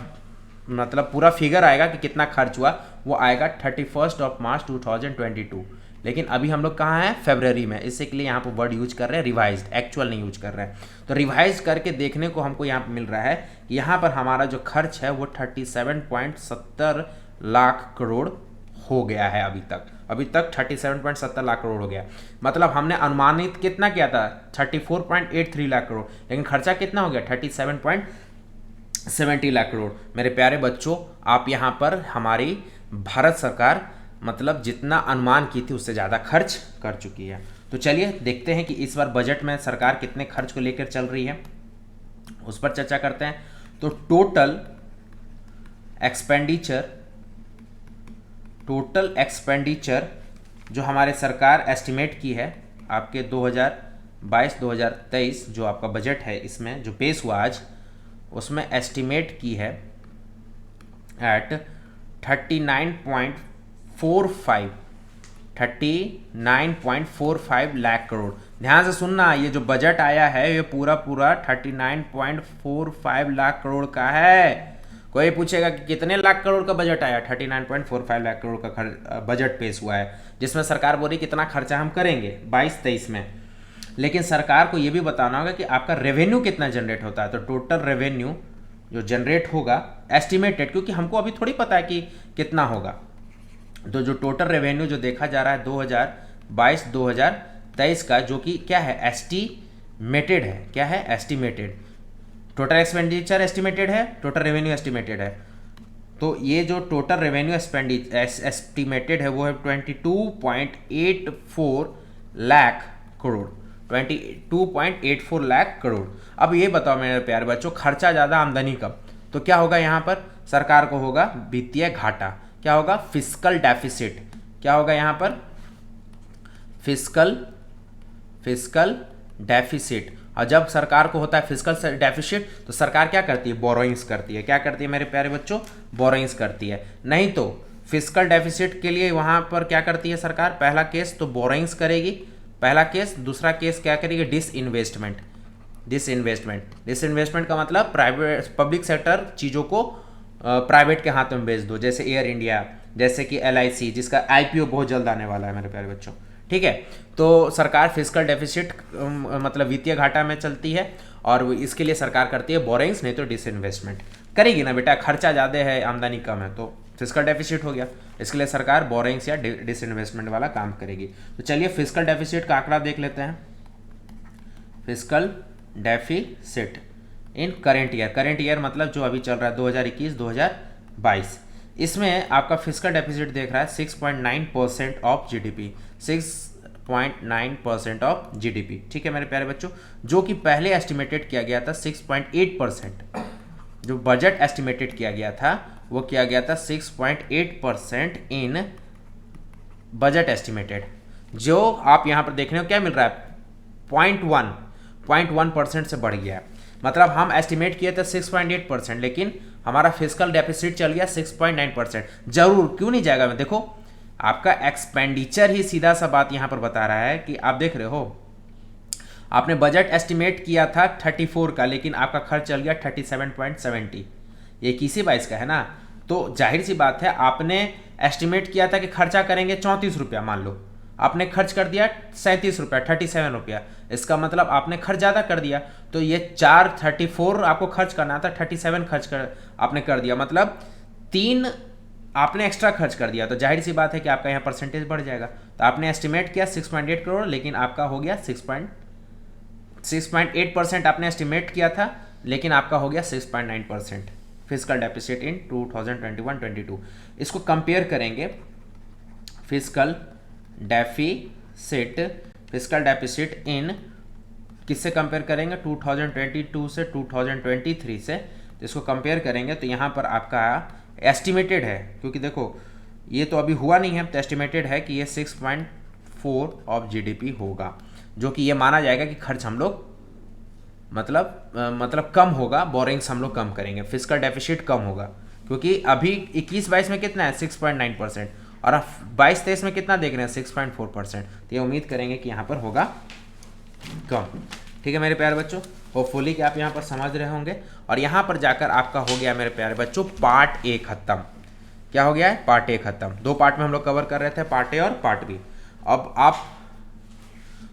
मतलब पूरा फिगर आएगा कि कितना खर्च हुआ, वो आएगा 31 मार्च 2022। लेकिन अभी हम लोग कहाँ हैं, फरवरी में, इससे के लिए यहाँ पर वर्ड यूज कर रहे हैं रिवाइज्ड, एक्चुअल नहीं यूज कर रहे हैं। तो रिवाइज करके देखने को हमको यहाँ पर मिल रहा है, यहाँ पर हमारा जो खर्च है वो 37.70 लाख करोड़ हो गया है अभी तक 37.70 लाख करोड़ हो गया। मतलब हमने अनुमानित कितना किया था, 34.83 लाख करोड़, लेकिन खर्चा कितना हो गया, 37.70 लाख करोड़। मेरे प्यारे बच्चों, आप यहाँ पर हमारी भारत सरकार मतलब जितना अनुमान की थी उससे ज़्यादा खर्च कर चुकी है। तो चलिए देखते हैं कि इस बार बजट में सरकार कितने खर्च को लेकर चल रही है, उस पर चर्चा करते हैं। तो टोटल एक्सपेंडिचर जो हमारे सरकार एस्टिमेट की है आपके 2022-2023 जो आपका बजट है, इसमें जो पेश हुआ आज, उसमें एस्टिमेट की है एट 39.45 लाख करोड़। ध्यान से सुनना, ये जो बजट आया है ये पूरा 39.45 लाख करोड़ का है। कोई पूछेगा कि कितने लाख करोड़ का बजट आया, 39.45 लाख करोड़ का बजट पेश हुआ है, जिसमें सरकार बोल रही कितना खर्चा हम करेंगे 22-23 में। लेकिन सरकार को ये भी बताना होगा कि आपका रेवेन्यू कितना जनरेट होता है। तो टोटल रेवेन्यू जो जनरेट होगा एस्टिमेटेड, क्योंकि हमको अभी थोड़ी पता है कि कितना होगा, तो जो टोटल रेवेन्यू जो देखा जा रहा है 2022-2023 का, जो कि क्या है, एस्टिमेटेड है। क्या है, एस्टिमेटेड। टोटल एक्सपेंडिचर एस्टिमेटेड है, टोटल रेवेन्यू एस्टिमेटेड है। तो ये जो टोटल रेवेन्यू एस्टिमेटेड है वो है 22.84 लाख करोड़, 22.84 लाख करोड़। अब ये बताओ मेरे प्यारे बच्चों, खर्चा ज़्यादा आमदनी कम, तो क्या होगा, यहाँ पर सरकार को होगा वित्तीय घाटा। क्या होगा, फिस्कल डेफिसिट। क्या होगा यहाँ पर, फिस्कल डेफिसिट। और जब सरकार को होता है फिस्कल डेफिसिट, तो सरकार क्या करती है, बोरोइंग्स करती है। क्या करती है मेरे प्यारे बच्चों, बोरोइंग्स करती है। नहीं तो फिस्कल डेफिसिट के लिए वहाँ पर क्या करती है सरकार, पहला केस तो बोरोइंग्स करेगी, पहला केस। दूसरा केस क्या करेगी, डिसइन्वेस्टमेंट का मतलब प्राइवेट पब्लिक सेक्टर चीज़ों को प्राइवेट के हाथ में बेच दो, जैसे एयर इंडिया, जैसे कि LIC, जिसका IPO बहुत जल्द आने वाला है मेरे प्यारे बच्चों। ठीक है, तो सरकार फिस्कल डेफिसिट मतलब वित्तीय घाटा में चलती है, और इसके लिए सरकार करती है बोरिंग्स, नहीं तो डिसइन्वेस्टमेंट करेगी ना बेटा। खर्चा ज़्यादा है, आमदनी कम है, तो फिस्कल डेफिसिट हो गया। इसके लिए सरकार बोरिंग्स या डिसइन्वेस्टमेंट वाला काम करेगी। तो चलिए फिस्कल डेफिसिट का आंकड़ा देख लेते हैं। Fiscal deficit in current year मतलब जो अभी चल रहा है 2021-2022, इसमें आपका फिस्कल डेफिसिट देख रहा है 6.9% ऑफ जीडीपी, 6.9% ऑफ जीडीपी। ठीक है मेरे प्यारे बच्चों, जो कि पहले एस्टिमेटेड किया गया था 6.8%। जो बजट एस्टिमेटेड किया गया था वो किया गया था 6.8% इन बजट एस्टिमेटेड। जो आप यहाँ पर देख रहे हो क्या मिल रहा है, 0.1% से बढ़ गया है। मतलब हम एस्टिमेट किए थे 6.8%, लेकिन हमारा फिस्कल डेफिसिट चल गया 6.9%। जरूर क्यों नहीं जाएगा, मैं देखो आपका एक्सपेंडिचर ही सीधा सा बात यहाँ पर बता रहा है कि आप देख रहे हो आपने बजट एस्टिमेट किया था 34 का, लेकिन आपका खर्च चल गया 37.70। ये 21-22 का है ना, तो जाहिर सी बात है आपने एस्टिमेट किया था कि खर्चा करेंगे 34 रुपया, मान लो आपने खर्च कर दिया 37 रुपया, 37 रुपया। इसका मतलब आपने खर्च ज़्यादा कर दिया, तो ये 34 आपको खर्च करना था, 37 खर्च कर आपने कर दिया, मतलब 3 आपने एक्स्ट्रा खर्च कर दिया। तो जाहिर सी बात है कि आपका यहाँ परसेंटेज बढ़ जाएगा। तो आपने एस्टिमेट किया 6.8 करोड़, लेकिन आपका हो गया 6.8% आपने एस्टिमेट किया था, लेकिन आपका हो गया 6.9% फिस्कल डेफिसिट इन 2021-22। इसको कंपेयर करेंगे फिस्कल डेफिसिट इन किससे कंपेयर करेंगे, 2022 से 2023 से। तो इसको कंपेयर करेंगे तो यहाँ पर आपका एस्टिमेटेड है, क्योंकि देखो ये तो अभी हुआ नहीं है, तो एस्टिमेटेड है कि ये 6.4 ऑफ जीडीपी होगा, जो कि ये माना जाएगा कि खर्च हम लोग मतलब कम होगा, बोरिंग्स हम लोग कम करेंगे, फिस्कल डेफिसिट कम होगा। क्योंकि अभी 21-22 में कितना है 6.9%, और 22-23 में कितना देख रहे हैं 6.4%। तो ये उम्मीद करेंगे कि यहाँ पर होगा कम। ठीक है मेरे प्यारे बच्चों, होपफुली कि आप यहाँ पर समझ रहे होंगे। और यहाँ पर जाकर आपका हो गया मेरे प्यारे बच्चों पार्ट ए खत्म। क्या हो गया है, पार्ट ए खत्म। 2 पार्ट में हम लोग कवर कर रहे थे, पार्ट ए और पार्ट बी। अब आप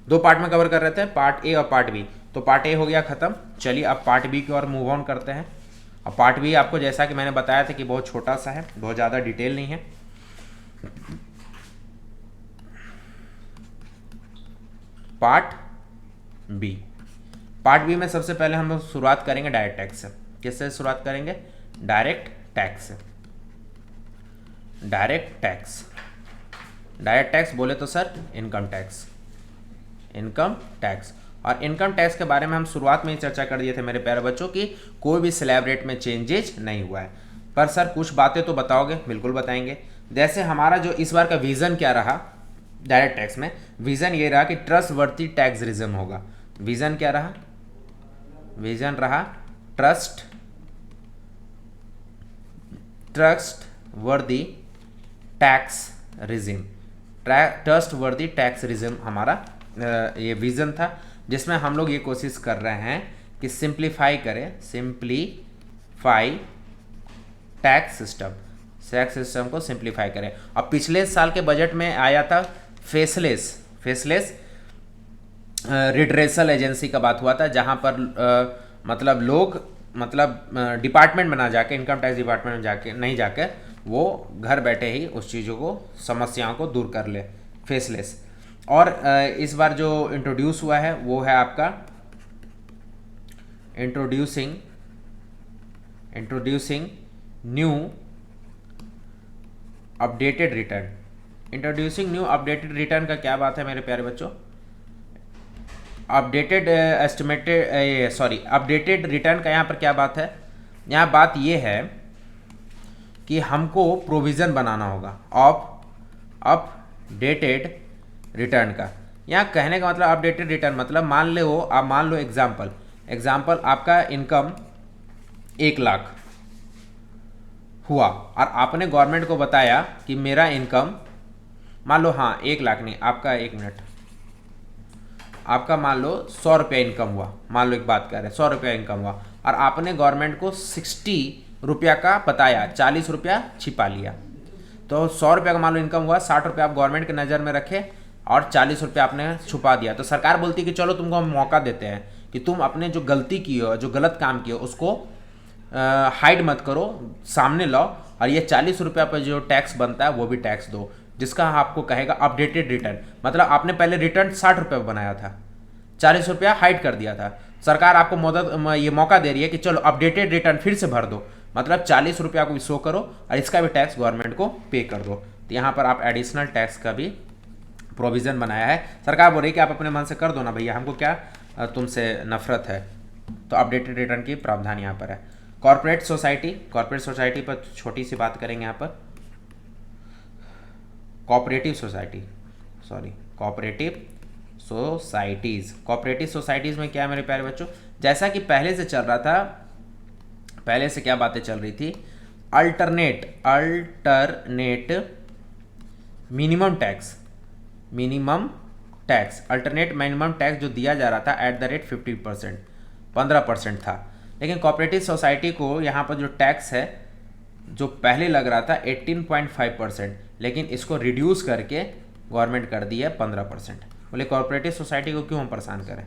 2 पार्ट में कवर कर रहे थे, पार्ट ए और पार्ट बी। तो पार्ट ए हो गया खत्म। चलिए अब पार्ट बी की ओर मूव ऑन करते हैं। अब पार्ट बी आपको जैसा कि मैंने बताया था कि बहुत छोटा सा है, बहुत ज़्यादा डिटेल नहीं है। पार्ट बी में सबसे पहले हम लोग शुरुआत करेंगे डायरेक्ट टैक्स से। किससे शुरुआत करेंगे, डायरेक्ट टैक्स से। डायरेक्ट टैक्स बोले तो सर इनकम टैक्स। और इनकम टैक्स के बारे में हम शुरुआत में ही चर्चा कर दिए थे मेरे प्यारे बच्चों की कोई भी स्लैब रेट में चेंजेज नहीं हुआ है। पर सर कुछ बातें तो बताओगे, बिल्कुल बताएंगे। जैसे हमारा जो इस बार का विजन क्या रहा डायरेक्ट टैक्स में, विजन ये रहा कि ट्रस्ट वर्दी टैक्स रिजम होगा। विजन क्या रहा, विजन रहा ट्रस्ट वर्दी टैक्स रिजिम हमारा ये विजन था, जिसमें हम लोग ये कोशिश कर रहे हैं कि सिंप्लीफाई टैक्स सिस्टम को सिंप्लीफाई करें। अब पिछले साल के बजट में आया था फेसलेस रिड्रेसल एजेंसी का बात हुआ था, जहां पर मतलब लोग डिपार्टमेंट में ना जाके, इनकम टैक्स डिपार्टमेंट में नहीं जाके वो घर बैठे ही उस चीज़ों को, समस्याओं को दूर कर ले, फेसलेस। और इस बार जो इंट्रोड्यूस हुआ है वो है आपका इंट्रोड्यूसिंग न्यू अपडेटेड रिटर्न का क्या बात है मेरे प्यारे बच्चों, अपडेटेड रिटर्न का यहाँ पर क्या बात है। यहाँ बात ये है कि हमको प्रोविज़न बनाना होगा ऑफ अपडेटेड रिटर्न का। यहाँ कहने का मतलब अपडेटेड रिटर्न मतलब मान लो एग्जाम्पल आपका इनकम 1 लाख हुआ और आपने गवर्नमेंट को बताया कि मेरा इनकम मान लो 1 लाख नहीं, आपका 1 मिनट, आपका मान लो 100 रुपया इनकम हुआ, मान लो एक बात कर रहे हैं 100 रुपया इनकम हुआ और आपने गवर्नमेंट को 60 रुपया का बताया, 40 रुपया छिपा लिया। तो 100 रुपया का मान लो इनकम हुआ, 60 रुपया आप गवर्नमेंट की नज़र में रखे और 40 रुपया आपने छुपा दिया। तो सरकार बोलती है कि चलो तुमको हम मौका देते हैं कि तुम अपने जो गलती की हो, जो गलत काम किया उसको हाइड मत करो, सामने लाओ और ये 40 रुपया पर जो टैक्स बनता है वो भी टैक्स दो, जिसका आपको कहेगा अपडेटेड रिटर्न। मतलब आपने पहले रिटर्न 60 रुपये बनाया था, ₹40 हाइड कर दिया था। सरकार आपको ये मौका दे रही है कि चलो अपडेटेड रिटर्न फिर से भर दो, मतलब ₹40 को भी शो करो और इसका भी टैक्स गवर्नमेंट को पे कर दो। तो यहाँ पर आप एडिशनल टैक्स का भी प्रोविज़न बनाया है। सरकार बोल रही है कि आप अपने मन से कर दो ना भैया, हमको क्या तुमसे नफरत है। तो अपडेटेड रिटर्न की प्रावधान यहाँ पर है। कॉर्पोरेट सोसाइटी पर छोटी सी बात करेंगे यहाँ पर। कोऑपरेटिव सोसाइटीज़ में क्या है मेरे प्यारे बच्चों, जैसा कि पहले से चल रहा था, पहले से क्या बातें चल रही थी, अल्टरनेट मिनिमम टैक्स जो दिया जा रहा था एट द रेट 50%, 15% था। लेकिन कोऑपरेटिव सोसाइटी को यहाँ पर जो टैक्स है जो पहले लग रहा था 18.5%, लेकिन इसको रिड्यूस करके गवर्नमेंट कर दी है 15%। बोले कोऑपरेटिव सोसाइटी को क्यों हम परेशान करें,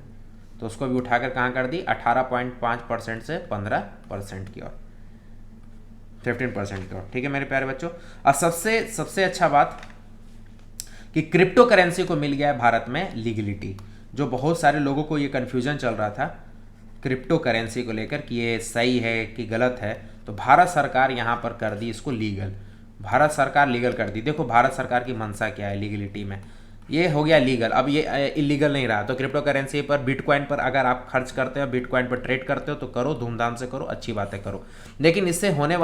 तो उसको भी उठाकर कहाँ कर दी, 18.5% से 15% की ओर, 15% की ओर। ठीक है मेरे प्यारे बच्चों। और सबसे अच्छा बात कि क्रिप्टो करेंसी को मिल गया है भारत में लीगलिटी। जो बहुत सारे लोगों को ये कन्फ्यूजन चल रहा था क्रिप्टो करेंसी को लेकर कि ये सही है कि गलत है, तो भारत सरकार यहाँ पर कर दी इसको लीगल। भारत सरकार लीगल कर दी। देखो भारत सरकार की मंशा क्या है लीगलिटी में, ये हो गया लीगल, अब ये इलीगल नहीं रहा। तो क्रिप्टो करेंसी पर, बिटकॉइन पर अगर आप खर्च करते हो, बिटकॉइन पर ट्रेड करते हो तो करो, धूमधाम से करो, अच्छी बातें करो। लेकिन इससे होने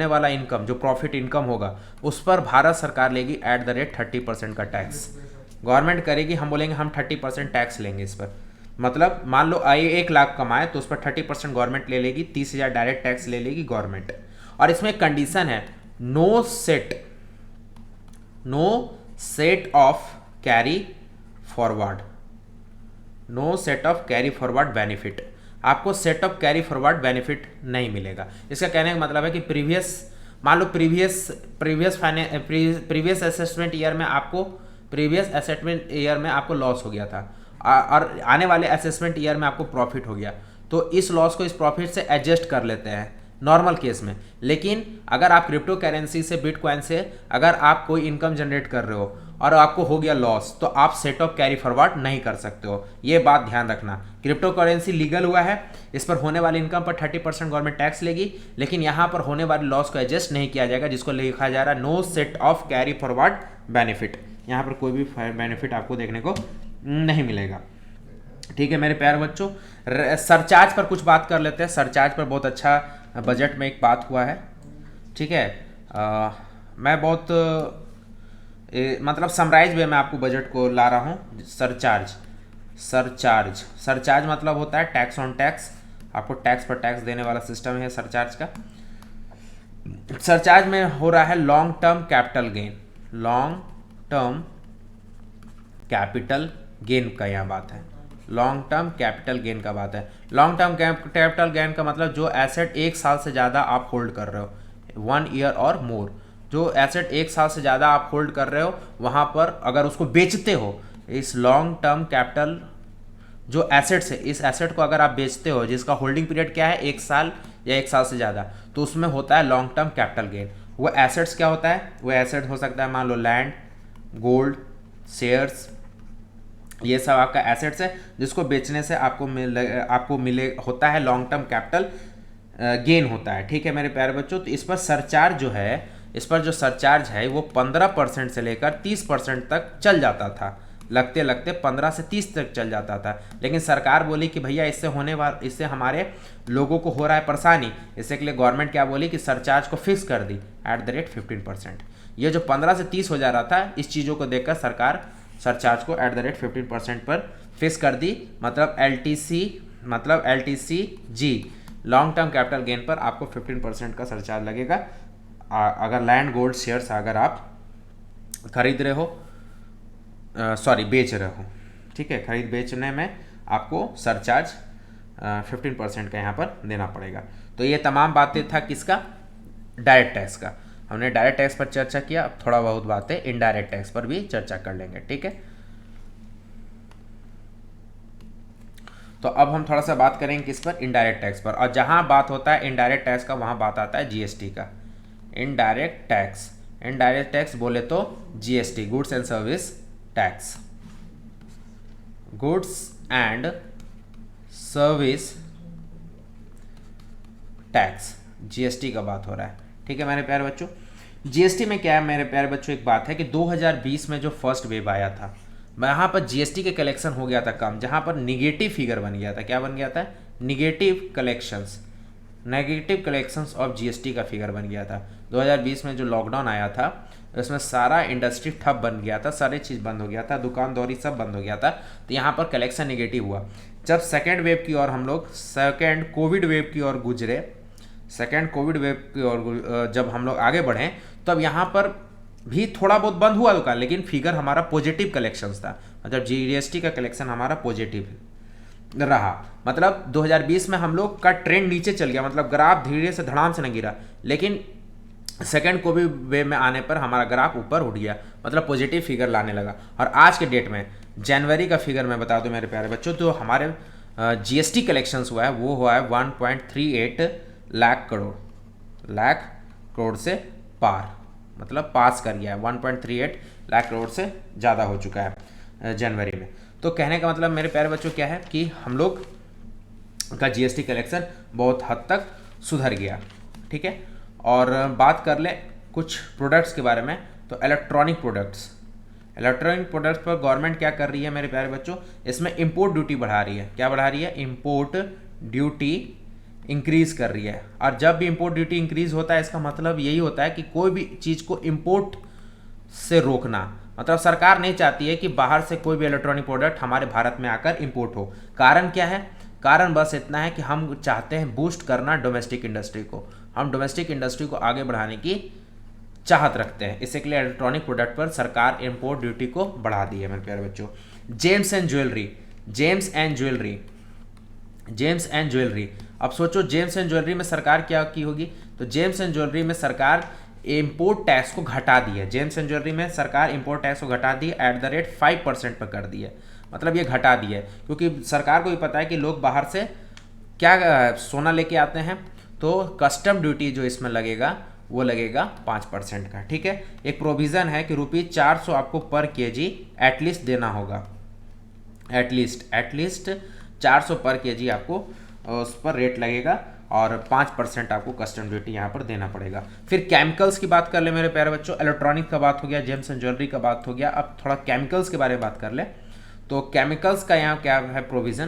वाला इनकम जो प्रॉफिट इनकम होगा उस पर भारत सरकार लेगी एट द रेट 30% का टैक्स। गवर्नमेंट करेगी, हम बोलेंगे हम 30% टैक्स लेंगे इस पर। मतलब मान लो 1 लाख कमाए तो उस पर 30% गवर्नमेंट ले लेगी, 30,000 डायरेक्ट टैक्स ले लेगी गवर्नमेंट। और इसमें एक कंडीशन है, no set off carry forward benefit. आपको set off carry forward benefit नहीं मिलेगा। इसका कहने का मतलब है कि प्रीवियस असेसमेंट ईयर में आपको लॉस हो गया था और आने वाले असेसमेंट ईयर में आपको प्रॉफिट हो गया, तो इस लॉस को इस प्रॉफिट से एडजस्ट कर लेते हैं नॉर्मल केस में। लेकिन अगर आप क्रिप्टो करेंसी से, बिटकॉइन से अगर आप कोई इनकम जनरेट कर रहे हो और आपको हो गया लॉस, तो आप सेट ऑफ कैरी फॉरवर्ड नहीं कर सकते हो। ये बात ध्यान रखना। क्रिप्टो करेंसी लीगल हुआ है, इस पर होने वाली इनकम पर 30% गवर्नमेंट टैक्स लेगी, लेकिन यहाँ पर होने वाली लॉस को एडजस्ट नहीं किया जाएगा, जिसको लिखा जा रहा है no set off carry forward benefit. यहाँ पर कोई भी बेनिफिट आपको देखने को नहीं मिलेगा। ठीक है मेरे प्यारे बच्चों। सरचार्ज पर कुछ बात कर लेते हैं। सरचार्ज पर बहुत अच्छा बजट में एक बात हुआ है। ठीक है, मैं बहुत मतलब समराइज वे में आपको बजट को ला रहा हूँ। सरचार्ज मतलब होता है टैक्स ऑन टैक्स। आपको टैक्स पर टैक्स देने वाला सिस्टम है सरचार्ज का। सरचार्ज में हो रहा है लॉन्ग टर्म कैपिटल गेन का यहाँ बात है। लॉन्ग टर्म कैपिटल गेन का बात है। लॉन्ग टर्म कैपिटल गेन का मतलब जो एसेट 1 साल से ज़्यादा आप होल्ड कर रहे हो, 1 ईयर और मोर, जो एसेट 1 साल से ज़्यादा आप होल्ड कर रहे हो वहाँ पर अगर उसको बेचते हो, इस लॉन्ग टर्म कैपिटल जो एसेट्स है, इस एसेट को अगर आप बेचते हो जिसका होल्डिंग पीरियड क्या है 1 साल या 1 साल से ज़्यादा, तो उसमें होता है लॉन्ग टर्म कैपिटल गेन। वो एसेट्स क्या होता है, वो एसेट हो सकता है मान लो लैंड, गोल्ड, शेयर्स, ये सब आपका एसेट्स है जिसको बेचने से आपको मिले होता है लॉन्ग टर्म कैपिटल गेन होता है। ठीक है मेरे प्यारे बच्चों। तो इस पर सरचार्ज जो है, इस पर जो सरचार्ज है वो 15% से लेकर 30% तक चल जाता था। लगते लगते 15 से 30 तक चल जाता था। लेकिन सरकार बोली कि भैया इससे हमारे लोगों को हो रहा है परेशानी, इससे के लिए गवर्नमेंट क्या बोली कि सरचार्ज को फिक्स कर दी एट द रेट 15%। ये जो 15 से 30 हो जा रहा था, इस चीज़ों को देखकर सरकार सरचार्ज को एट द रेट 15% पर फिक्स कर दी। मतलब LTC जी, लॉन्ग टर्म कैपिटल गेन पर आपको 15% का सरचार्ज लगेगा अगर लैंड, गोल्ड, शेयर्स अगर आप खरीद रहे हो, बेच रहे हो। ठीक है, खरीद बेचने में आपको सरचार्ज 15% का यहाँ पर देना पड़ेगा। तो ये तमाम बातें था किसका, डायरेक्ट टैक्स का। हमने डायरेक्ट टैक्स पर चर्चा किया, अब थोड़ा बहुत बातें इनडायरेक्ट टैक्स पर भी चर्चा कर लेंगे। ठीक है, तो अब हम थोड़ा सा बात करेंगे किस पर, इनडायरेक्ट टैक्स पर। और जहां बात होता है इनडायरेक्ट टैक्स का, वहां बात आता है जीएसटी का। इनडायरेक्ट टैक्स बोले तो GST, goods and service tax. Goods and service tax, GST का बात हो रहा है। ठीक है मेरे प्यारे बच्चों, जीएसटी में क्या है मेरे प्यारे बच्चों, एक बात है कि 2020 में जो फर्स्ट वेव आया था, यहाँ पर जीएसटी के कलेक्शन हो गया था कम, जहाँ पर निगेटिव फिगर बन गया था। क्या बन गया था? निगेटिव कलेक्शंस ऑफ जीएसटी का फिगर बन गया था। 2020 में जो लॉकडाउन आया था उसमें सारा इंडस्ट्री ठप बन गया था, सारी चीज़ बंद हो गया था, दुकान दौरी सब बंद हो गया था, तो यहाँ पर कलेक्शन निगेटिव हुआ। जब सेकेंड वेव की ओर हम लोग सेकेंड कोविड वेव की ओर गुजरे, सेकेंड कोविड वेव की ओर जब हम लोग आगे बढ़े, तब यहाँ पर भी थोड़ा बहुत बंद हुआ दुकान, लेकिन फिगर हमारा पॉजिटिव कलेक्शंस था, मतलब जीएसटी का कलेक्शन हमारा पॉजिटिव रहा। मतलब 2020 में हम लोग का ट्रेंड नीचे चल गया, मतलब ग्राफ धीरे से धड़ाम से नहीं गिरा, लेकिन सेकेंड कोविड वेव में आने पर हमारा ग्राफ ऊपर उठ गया, मतलब पॉजिटिव फिगर लाने लगा। और आज के डेट में जनवरी का फिगर मैं बता दूं मेरे प्यारे बच्चों, तो हमारे जीएसटी कलेक्शंस हुआ है वो हुआ है 1.38 लाख करोड़ से पार, मतलब पास कर गया है, 1.38 लाख करोड़ से ज़्यादा हो चुका है जनवरी में। तो कहने का मतलब मेरे प्यारे बच्चों क्या है कि हम लोग का जीएसटी कलेक्शन बहुत हद तक सुधर गया। ठीक है, और बात कर ले कुछ प्रोडक्ट्स के बारे में, तो इलेक्ट्रॉनिक प्रोडक्ट्स पर गवर्नमेंट क्या कर रही है मेरे प्यारे बच्चों, इसमें इंपोर्ट ड्यूटी बढ़ा रही है। क्या बढ़ा रही है? इंपोर्ट ड्यूटी इंक्रीज कर रही है। और जब भी इंपोर्ट ड्यूटी इंक्रीज होता है, इसका मतलब यही होता है कि कोई भी चीज़ को इंपोर्ट से रोकना, मतलब सरकार नहीं चाहती है कि बाहर से कोई भी इलेक्ट्रॉनिक प्रोडक्ट हमारे भारत में आकर इंपोर्ट हो। कारण क्या है? कारण बस इतना है कि हम चाहते हैं बूस्ट करना डोमेस्टिक इंडस्ट्री को, हम डोमेस्टिक इंडस्ट्री को आगे बढ़ाने की चाहत रखते हैं। इसके लिए इलेक्ट्रॉनिक प्रोडक्ट पर सरकार इंपोर्ट ड्यूटी को बढ़ा दी है मेरे प्यारे बच्चों। जेम्स एंड ज्वेलरी, अब सोचो जेम्स एंड ज्वेलरी में सरकार क्या की होगी, तो जेम्स एंड ज्वेलरी में सरकार इंपोर्ट टैक्स को घटा दी है। जेम्स एंड ज्वेलरी में सरकार इंपोर्ट टैक्स को घटा दी है, @ 5% पर कर दी है, मतलब ये घटा दी है, क्योंकि सरकार को भी पता है कि लोग बाहर से क्या सोना लेके आते हैं, तो कस्टम ड्यूटी जो इसमें लगेगा वो लगेगा 5% का। ठीक है, एक प्रोविज़न है कि ₹400 आपको पर केजी एटलीस्ट देना होगा, एटलीस्ट 400 पर केजी आपको उस पर रेट लगेगा, और 5% आपको कस्टम ड्यूटी यहाँ पर देना पड़ेगा। फिर केमिकल्स की बात कर ले मेरे प्यारे बच्चों, इलेक्ट्रॉनिक का बात हो गया, जेम्स एंड ज्वेलरी का बात हो गया, अब थोड़ा केमिकल्स के बारे में बात कर ले। तो केमिकल्स का यहाँ क्या है प्रोविज़न,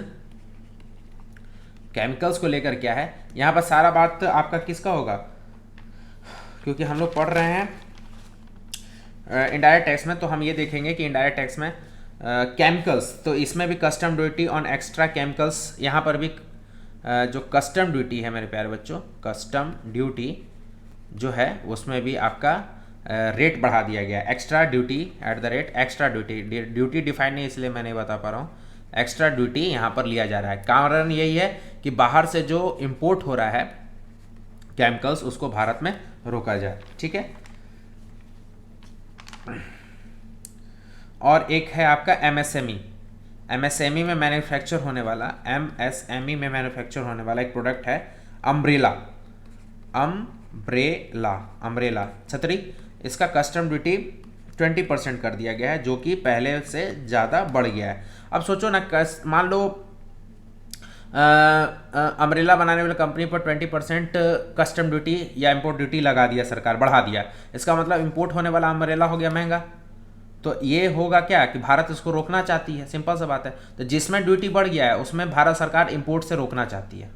केमिकल्स को लेकर क्या है, यहाँ पर सारा बात आपका किसका होगा, क्योंकि हम लोग पढ़ रहे हैं इनडायरेक्ट टैक्स में, तो हम ये देखेंगे कि इनडायरेक्ट टैक्स में केमिकल्स, तो इसमें भी custom duty on extra chemicals, यहाँ पर भी जो कस्टम ड्यूटी है मेरे प्यारे बच्चों, कस्टम ड्यूटी जो है उसमें भी आपका रेट बढ़ा दिया गया, extra duty extra duty define नहीं इसलिए मैं नहीं बता पा रहा हूँ, एक्स्ट्रा ड्यूटी यहाँ पर लिया जा रहा है। कारण यही है कि बाहर से जो इंपोर्ट हो रहा है केमिकल्स उसको भारत में रोका जाए। ठीक है, और एक है आपका एमएसएमई में मैन्युफैक्चर होने वाला, एमएसएमई में मैन्युफैक्चर होने वाला एक प्रोडक्ट है अम्ब्रेला छतरी, इसका कस्टम ड्यूटी 20% कर दिया गया है, जो कि पहले से ज़्यादा बढ़ गया है। अब सोचो ना, मान लो अम्ब्रेला बनाने वाली कंपनी पर 20% कस्टम ड्यूटी या इंपोर्ट ड्यूटी लगा दिया सरकार, बढ़ा दिया, इसका मतलब इंपोर्ट होने वाला अम्ब्रेला हो गया महंगा, तो ये होगा क्या कि भारत इसको रोकना चाहती है, सिंपल सा बात है। तो जिसमें ड्यूटी बढ़ गया है उसमें भारत सरकार इंपोर्ट से रोकना चाहती है,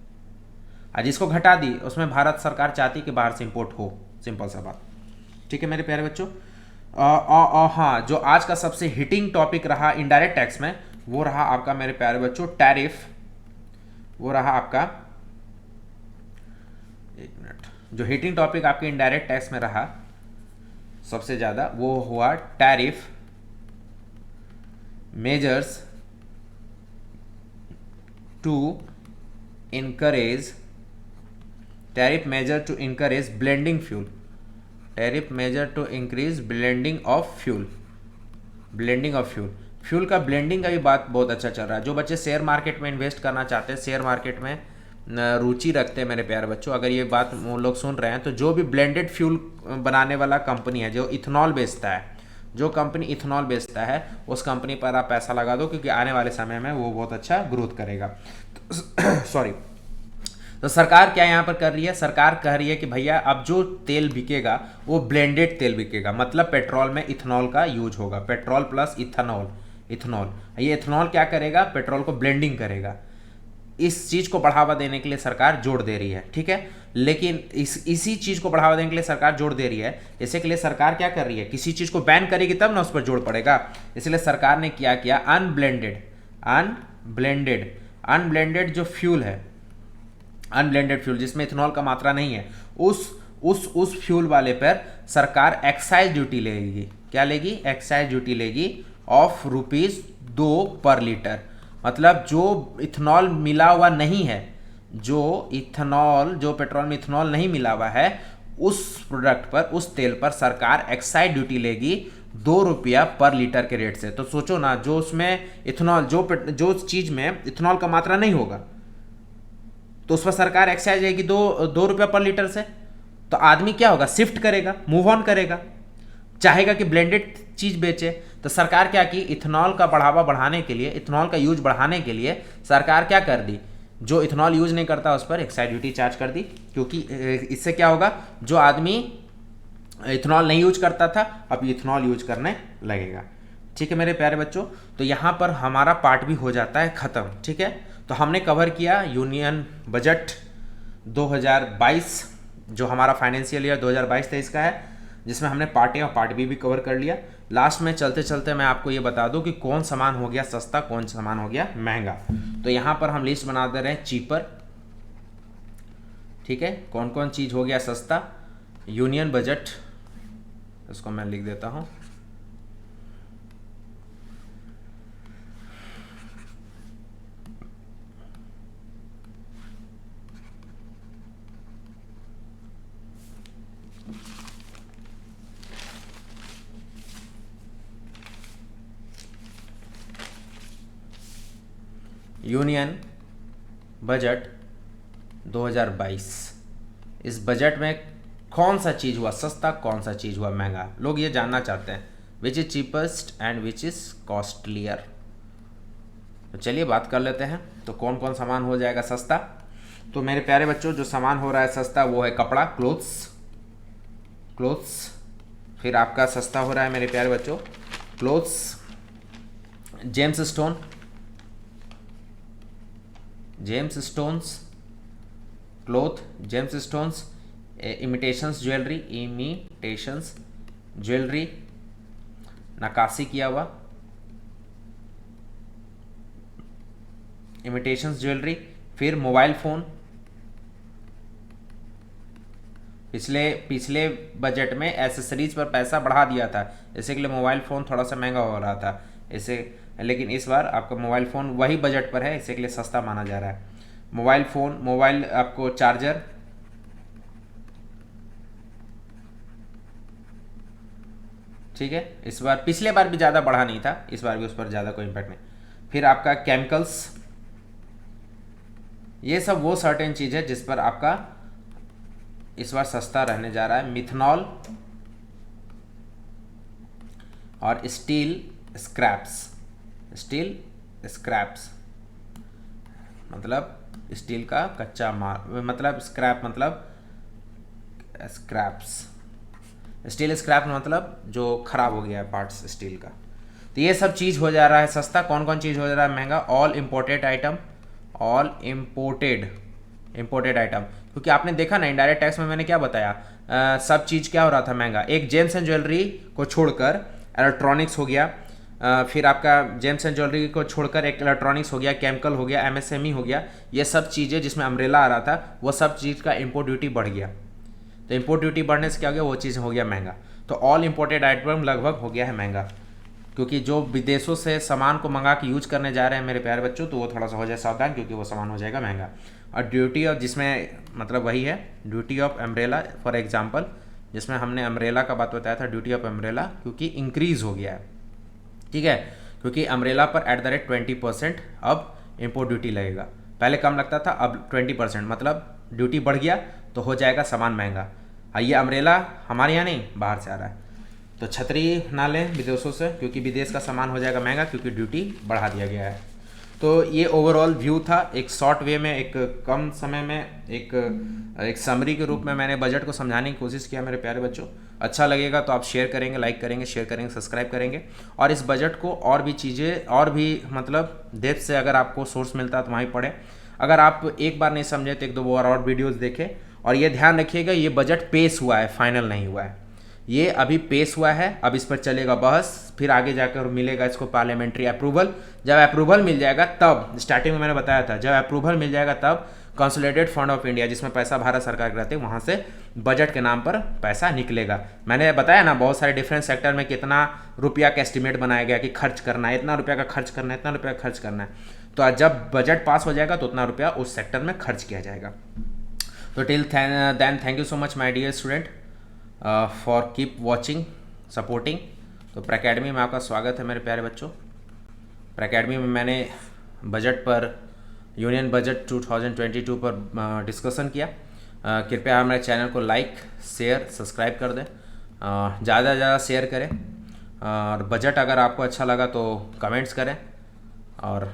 और जिसको घटा दी उसमें भारत सरकार चाहती है कि बाहर से इंपोर्ट हो, सिंपल सा बात। ठीक है मेरे प्यारे बच्चों, हाँ, जो आज का सबसे हिटिंग टॉपिक रहा इनडायरेक्ट टैक्स में, वो रहा आपका मेरे प्यारे बच्चों टैरिफ, वो रहा आपका, एक मिनट, जो हिटिंग टॉपिक आपके इनडायरेक्ट टैक्स में रहा सबसे ज़्यादा, वो हुआ tariff measures to encourage blending fuel, tariff measure to increase blending of fuel, fuel का ब्लेंडिंग का भी बात बहुत अच्छा चल रहा है। जो बच्चे शेयर मार्केट में इन्वेस्ट करना चाहते हैं, शेयर मार्केट में रुचि रखते हैं मेरे प्यारे बच्चों, अगर ये बात वो लोग सुन रहे हैं, तो जो भी ब्लेंडेड फ्यूल बनाने वाला कंपनी है जो इथेनॉल बेचता है, जो कंपनी इथेनॉल बेचता है उस कंपनी पर आप पैसा लगा दो, क्योंकि आने वाले समय में वो बहुत अच्छा ग्रोथ करेगा। सॉरी। तो सरकार क्या यहाँ पर कर रही है, सरकार कह रही है कि भैया अब जो तेल बिकेगा वो ब्लेंडेड तेल बिकेगा, मतलब पेट्रोल में इथेनॉल का यूज होगा, पेट्रोल प्लस इथेनॉल। इथेनॉल, ये इथेनॉल क्या करेगा, पेट्रोल को ब्लेंडिंग करेगा। इस चीज़ को बढ़ावा देने के लिए सरकार जोर दे रही है, ठीक है। लेकिन इसी चीज़ को बढ़ावा देने के लिए सरकार जोर दे रही है, इसी के लिए सरकार क्या कर रही है, किसी चीज़ को बैन करेगी तब ना उस पर जोर पड़ेगा। इसलिए सरकार ने क्या किया, अनब्लेंडेड जो फ्यूल है, अनब्लेंडेड फ्यूल जिसमें इथेनॉल का मात्रा नहीं है, उस फ्यूल वाले पर सरकार एक्साइज ड्यूटी लेगी। क्या लेगी, एक्साइज ड्यूटी लेगी ऑफ ₹2 पर लीटर। मतलब जो इथेनॉल मिला हुआ नहीं है, जो पेट्रोल में इथेनॉल नहीं मिला हुआ है, उस प्रोडक्ट पर, उस तेल पर सरकार एक्साइज ड्यूटी लेगी ₹2 पर लीटर के रेट से। तो सोचो ना, जो उसमें इथेनॉल, जो चीज़ में इथेनॉल का मात्रा नहीं होगा, तो उस पर सरकार एक्साइज लेगी दो रुपया पर लीटर से। तो आदमी क्या होगा, शिफ्ट करेगा, मूव ऑन करेगा, चाहेगा कि ब्लेंडेड चीज बेचे। तो सरकार क्या की, इथेनॉल का बढ़ावा बढ़ाने के लिए, इथेनॉल का यूज बढ़ाने के लिए सरकार क्या कर दी, जो इथेनॉल यूज नहीं करता उस पर एक्साइज ड्यूटी चार्ज कर दी। क्योंकि इससे क्या होगा, जो आदमी इथेनॉल नहीं यूज करता था अब इथेनॉल यूज करने लगेगा। ठीक है मेरे प्यारे बच्चों, तो यहाँ पर हमारा पार्ट भी हो जाता है ख़त्म। ठीक है, तो हमने कवर किया यूनियन बजट 2022, जो हमारा फाइनेंशियल ईयर 2022-23 का है, जिसमें हमने पार्ट ए और पार्ट बी भी कवर कर लिया। लास्ट में चलते चलते मैं आपको ये बता दूं कि कौन सामान हो गया सस्ता, कौन सामान हो गया महंगा। तो यहाँ पर हम लिस्ट बना दे रहे हैं चीपर। ठीक है, कौन कौन चीज़ हो गया सस्ता। यूनियन बजट, इसको मैं लिख देता हूँ। यूनियन बजट 2022, इस बजट में कौन सा चीज़ हुआ सस्ता, कौन सा चीज़ हुआ महंगा, लोग ये जानना चाहते हैं। Which is cheapest and which is costlier. तो चलिए बात कर लेते हैं, तो कौन कौन सामान हो जाएगा सस्ता। तो मेरे प्यारे बच्चों, जो सामान हो रहा है सस्ता वो है कपड़ा, क्लोथ्स। फिर आपका सस्ता हो रहा है मेरे प्यारे बच्चों clothes, James stones cloth, James stones, imitations jewellery, नक्काशी किया हुआ, इमिटेशंस ज्वेलरी। फिर मोबाइल फ़ोन, पिछले बजट में एसेसरीज पर पैसा बढ़ा दिया था, इसी के लिए मोबाइल फ़ोन थोड़ा सा महंगा हो रहा था इसे, लेकिन इस बार आपका मोबाइल फ़ोन वही बजट पर है, इसी के लिए सस्ता माना जा रहा है। मोबाइल आपको चार्जर, ठीक है, इस बार पिछले बार भी ज़्यादा बढ़ा नहीं था, इस बार भी उस पर ज़्यादा कोई इम्पैक्ट नहीं। फिर आपका केमिकल्स, ये सब वो सर्टेन चीज़ है जिस पर आपका इस बार सस्ता रहने जा रहा है। मिथनॉल और स्टील स्क्रैप्स, मतलब स्टील का कच्चा माल, मतलब स्क्रैप मतलब स्क्रैप्स, स्टील स्क्रैप मतलब जो खराब हो गया है पार्ट्स स्टील का। तो ये सब चीज़ हो जा रहा है सस्ता। कौन कौन चीज़ हो जा रहा है महंगा, ऑल इम्पोर्टेड आइटम, क्योंकि आपने देखा ना इनडायरेक्ट टैक्स में मैंने क्या बताया, सब चीज़ क्या हो रहा था महंगा। एक जेम्स एंड ज्वेलरी को छोड़कर इलेक्ट्रॉनिक्स हो गया, फिर आपका जेम्स एंड ज्वेलरी को छोड़कर एक इलेक्ट्रॉनिक्स हो गया, केमिकल हो गया, एमएसएमई हो गया, ये सब चीज़ें जिसमें अम्ब्रेला आ रहा था, वो सब चीज़ का इम्पोर्ट ड्यूटी बढ़ गया। तो इम्पोर्ट ड्यूटी बढ़ने से क्या हो गया, वो चीज़ हो गया महंगा। तो ऑल इम्पोर्टेड आइटम लगभग हो गया है महंगा, क्योंकि जो विदेशों से सामान को मंगा के यूज करने जा रहे हैं मेरे प्यारे बच्चों, तो वो थोड़ा सा हो जाए सावधान, क्योंकि वो सामान हो जाएगा महंगा। और ड्यूटी ऑफ, जिसमें मतलब वही है duty of umbrella, for example जिसमें हमने अम्ब्रेला का बात बताया था, ड्यूटी ऑफ अम्ब्रेला क्योंकि इंक्रीज़ हो गया है। ठीक है, क्योंकि अम्ब्रेला पर @20% अब इम्पोर्ट ड्यूटी लगेगा। पहले कम लगता था, अब 20%, मतलब ड्यूटी बढ़ गया तो हो जाएगा सामान महंगा। ये अम्ब्रेला हमारे यहाँ नहीं, बाहर से आ रहा है। तो छतरी ना लें विदेशों से, क्योंकि विदेश का सामान हो जाएगा महंगा, क्योंकि ड्यूटी बढ़ा दिया गया है। तो ये ओवरऑल व्यू था, एक शॉर्ट वे में, एक कम समय में, एक समरी के रूप में मैंने बजट को समझाने की कोशिश किया मेरे प्यारे बच्चों। अच्छा लगेगा तो आप शेयर करेंगे, लाइक करेंगे, शेयर करेंगे, सब्सक्राइब करेंगे। और इस बजट को और भी चीज़ें और भी मतलब डेप्थ से अगर आपको सोर्स मिलता है तो वहीं पढ़ें। अगर आप एक बार नहीं समझे तो एक दो बार और वीडियोज़ देखें। और ये ध्यान रखिएगा, ये बजट पेश हुआ है, फाइनल नहीं हुआ है। ये अभी पेश हुआ है, अब इस पर चलेगा बहस, फिर आगे जाकर मिलेगा इसको पार्लियामेंट्री अप्रूवल। जब अप्रूवल मिल जाएगा तब, स्टार्टिंग में मैंने बताया था, जब अप्रूवल मिल जाएगा तब कंसोलिडेटेड फंड ऑफ इंडिया, जिसमें पैसा भारत सरकार के रहते हैं, वहाँ से बजट के नाम पर पैसा निकलेगा। मैंने बताया ना, बहुत सारे डिफरेंट सेक्टर में कितना रुपया का एस्टिमेट बनाया गया कि खर्च करना है, इतना रुपया का खर्च करना है, इतना रुपया का खर्च करना है। तो जब बजट पास हो जाएगा तो उतना रुपया उस सेक्टर में खर्च किया जाएगा। तो till then thank you so much my dear student for keep watching, supporting. तो प्रैकेडमी में आपका स्वागत है मेरे प्यारे बच्चों। प्रैकेडमी में मैंने बजट पर, यूनियन बजट 2022 पर डिस्कशन किया। कृपया हमारे चैनल को लाइक, शेयर, सब्सक्राइब कर दें, ज़्यादा से ज़्यादा शेयर करें। और बजट अगर आपको अच्छा लगा तो कमेंट्स करें, और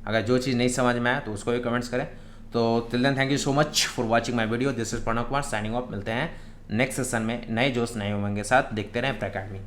अगर जो चीज़ नहीं समझ में आए तो उसको भी कमेंट्स करें। तो till then thank you so much for watching my video. This is Pranav Kumar signing off. मिलते हैं नेक्स्ट सेशन में नए जोश नए उमंग के साथ। देखते रहें प्रैकेडमी।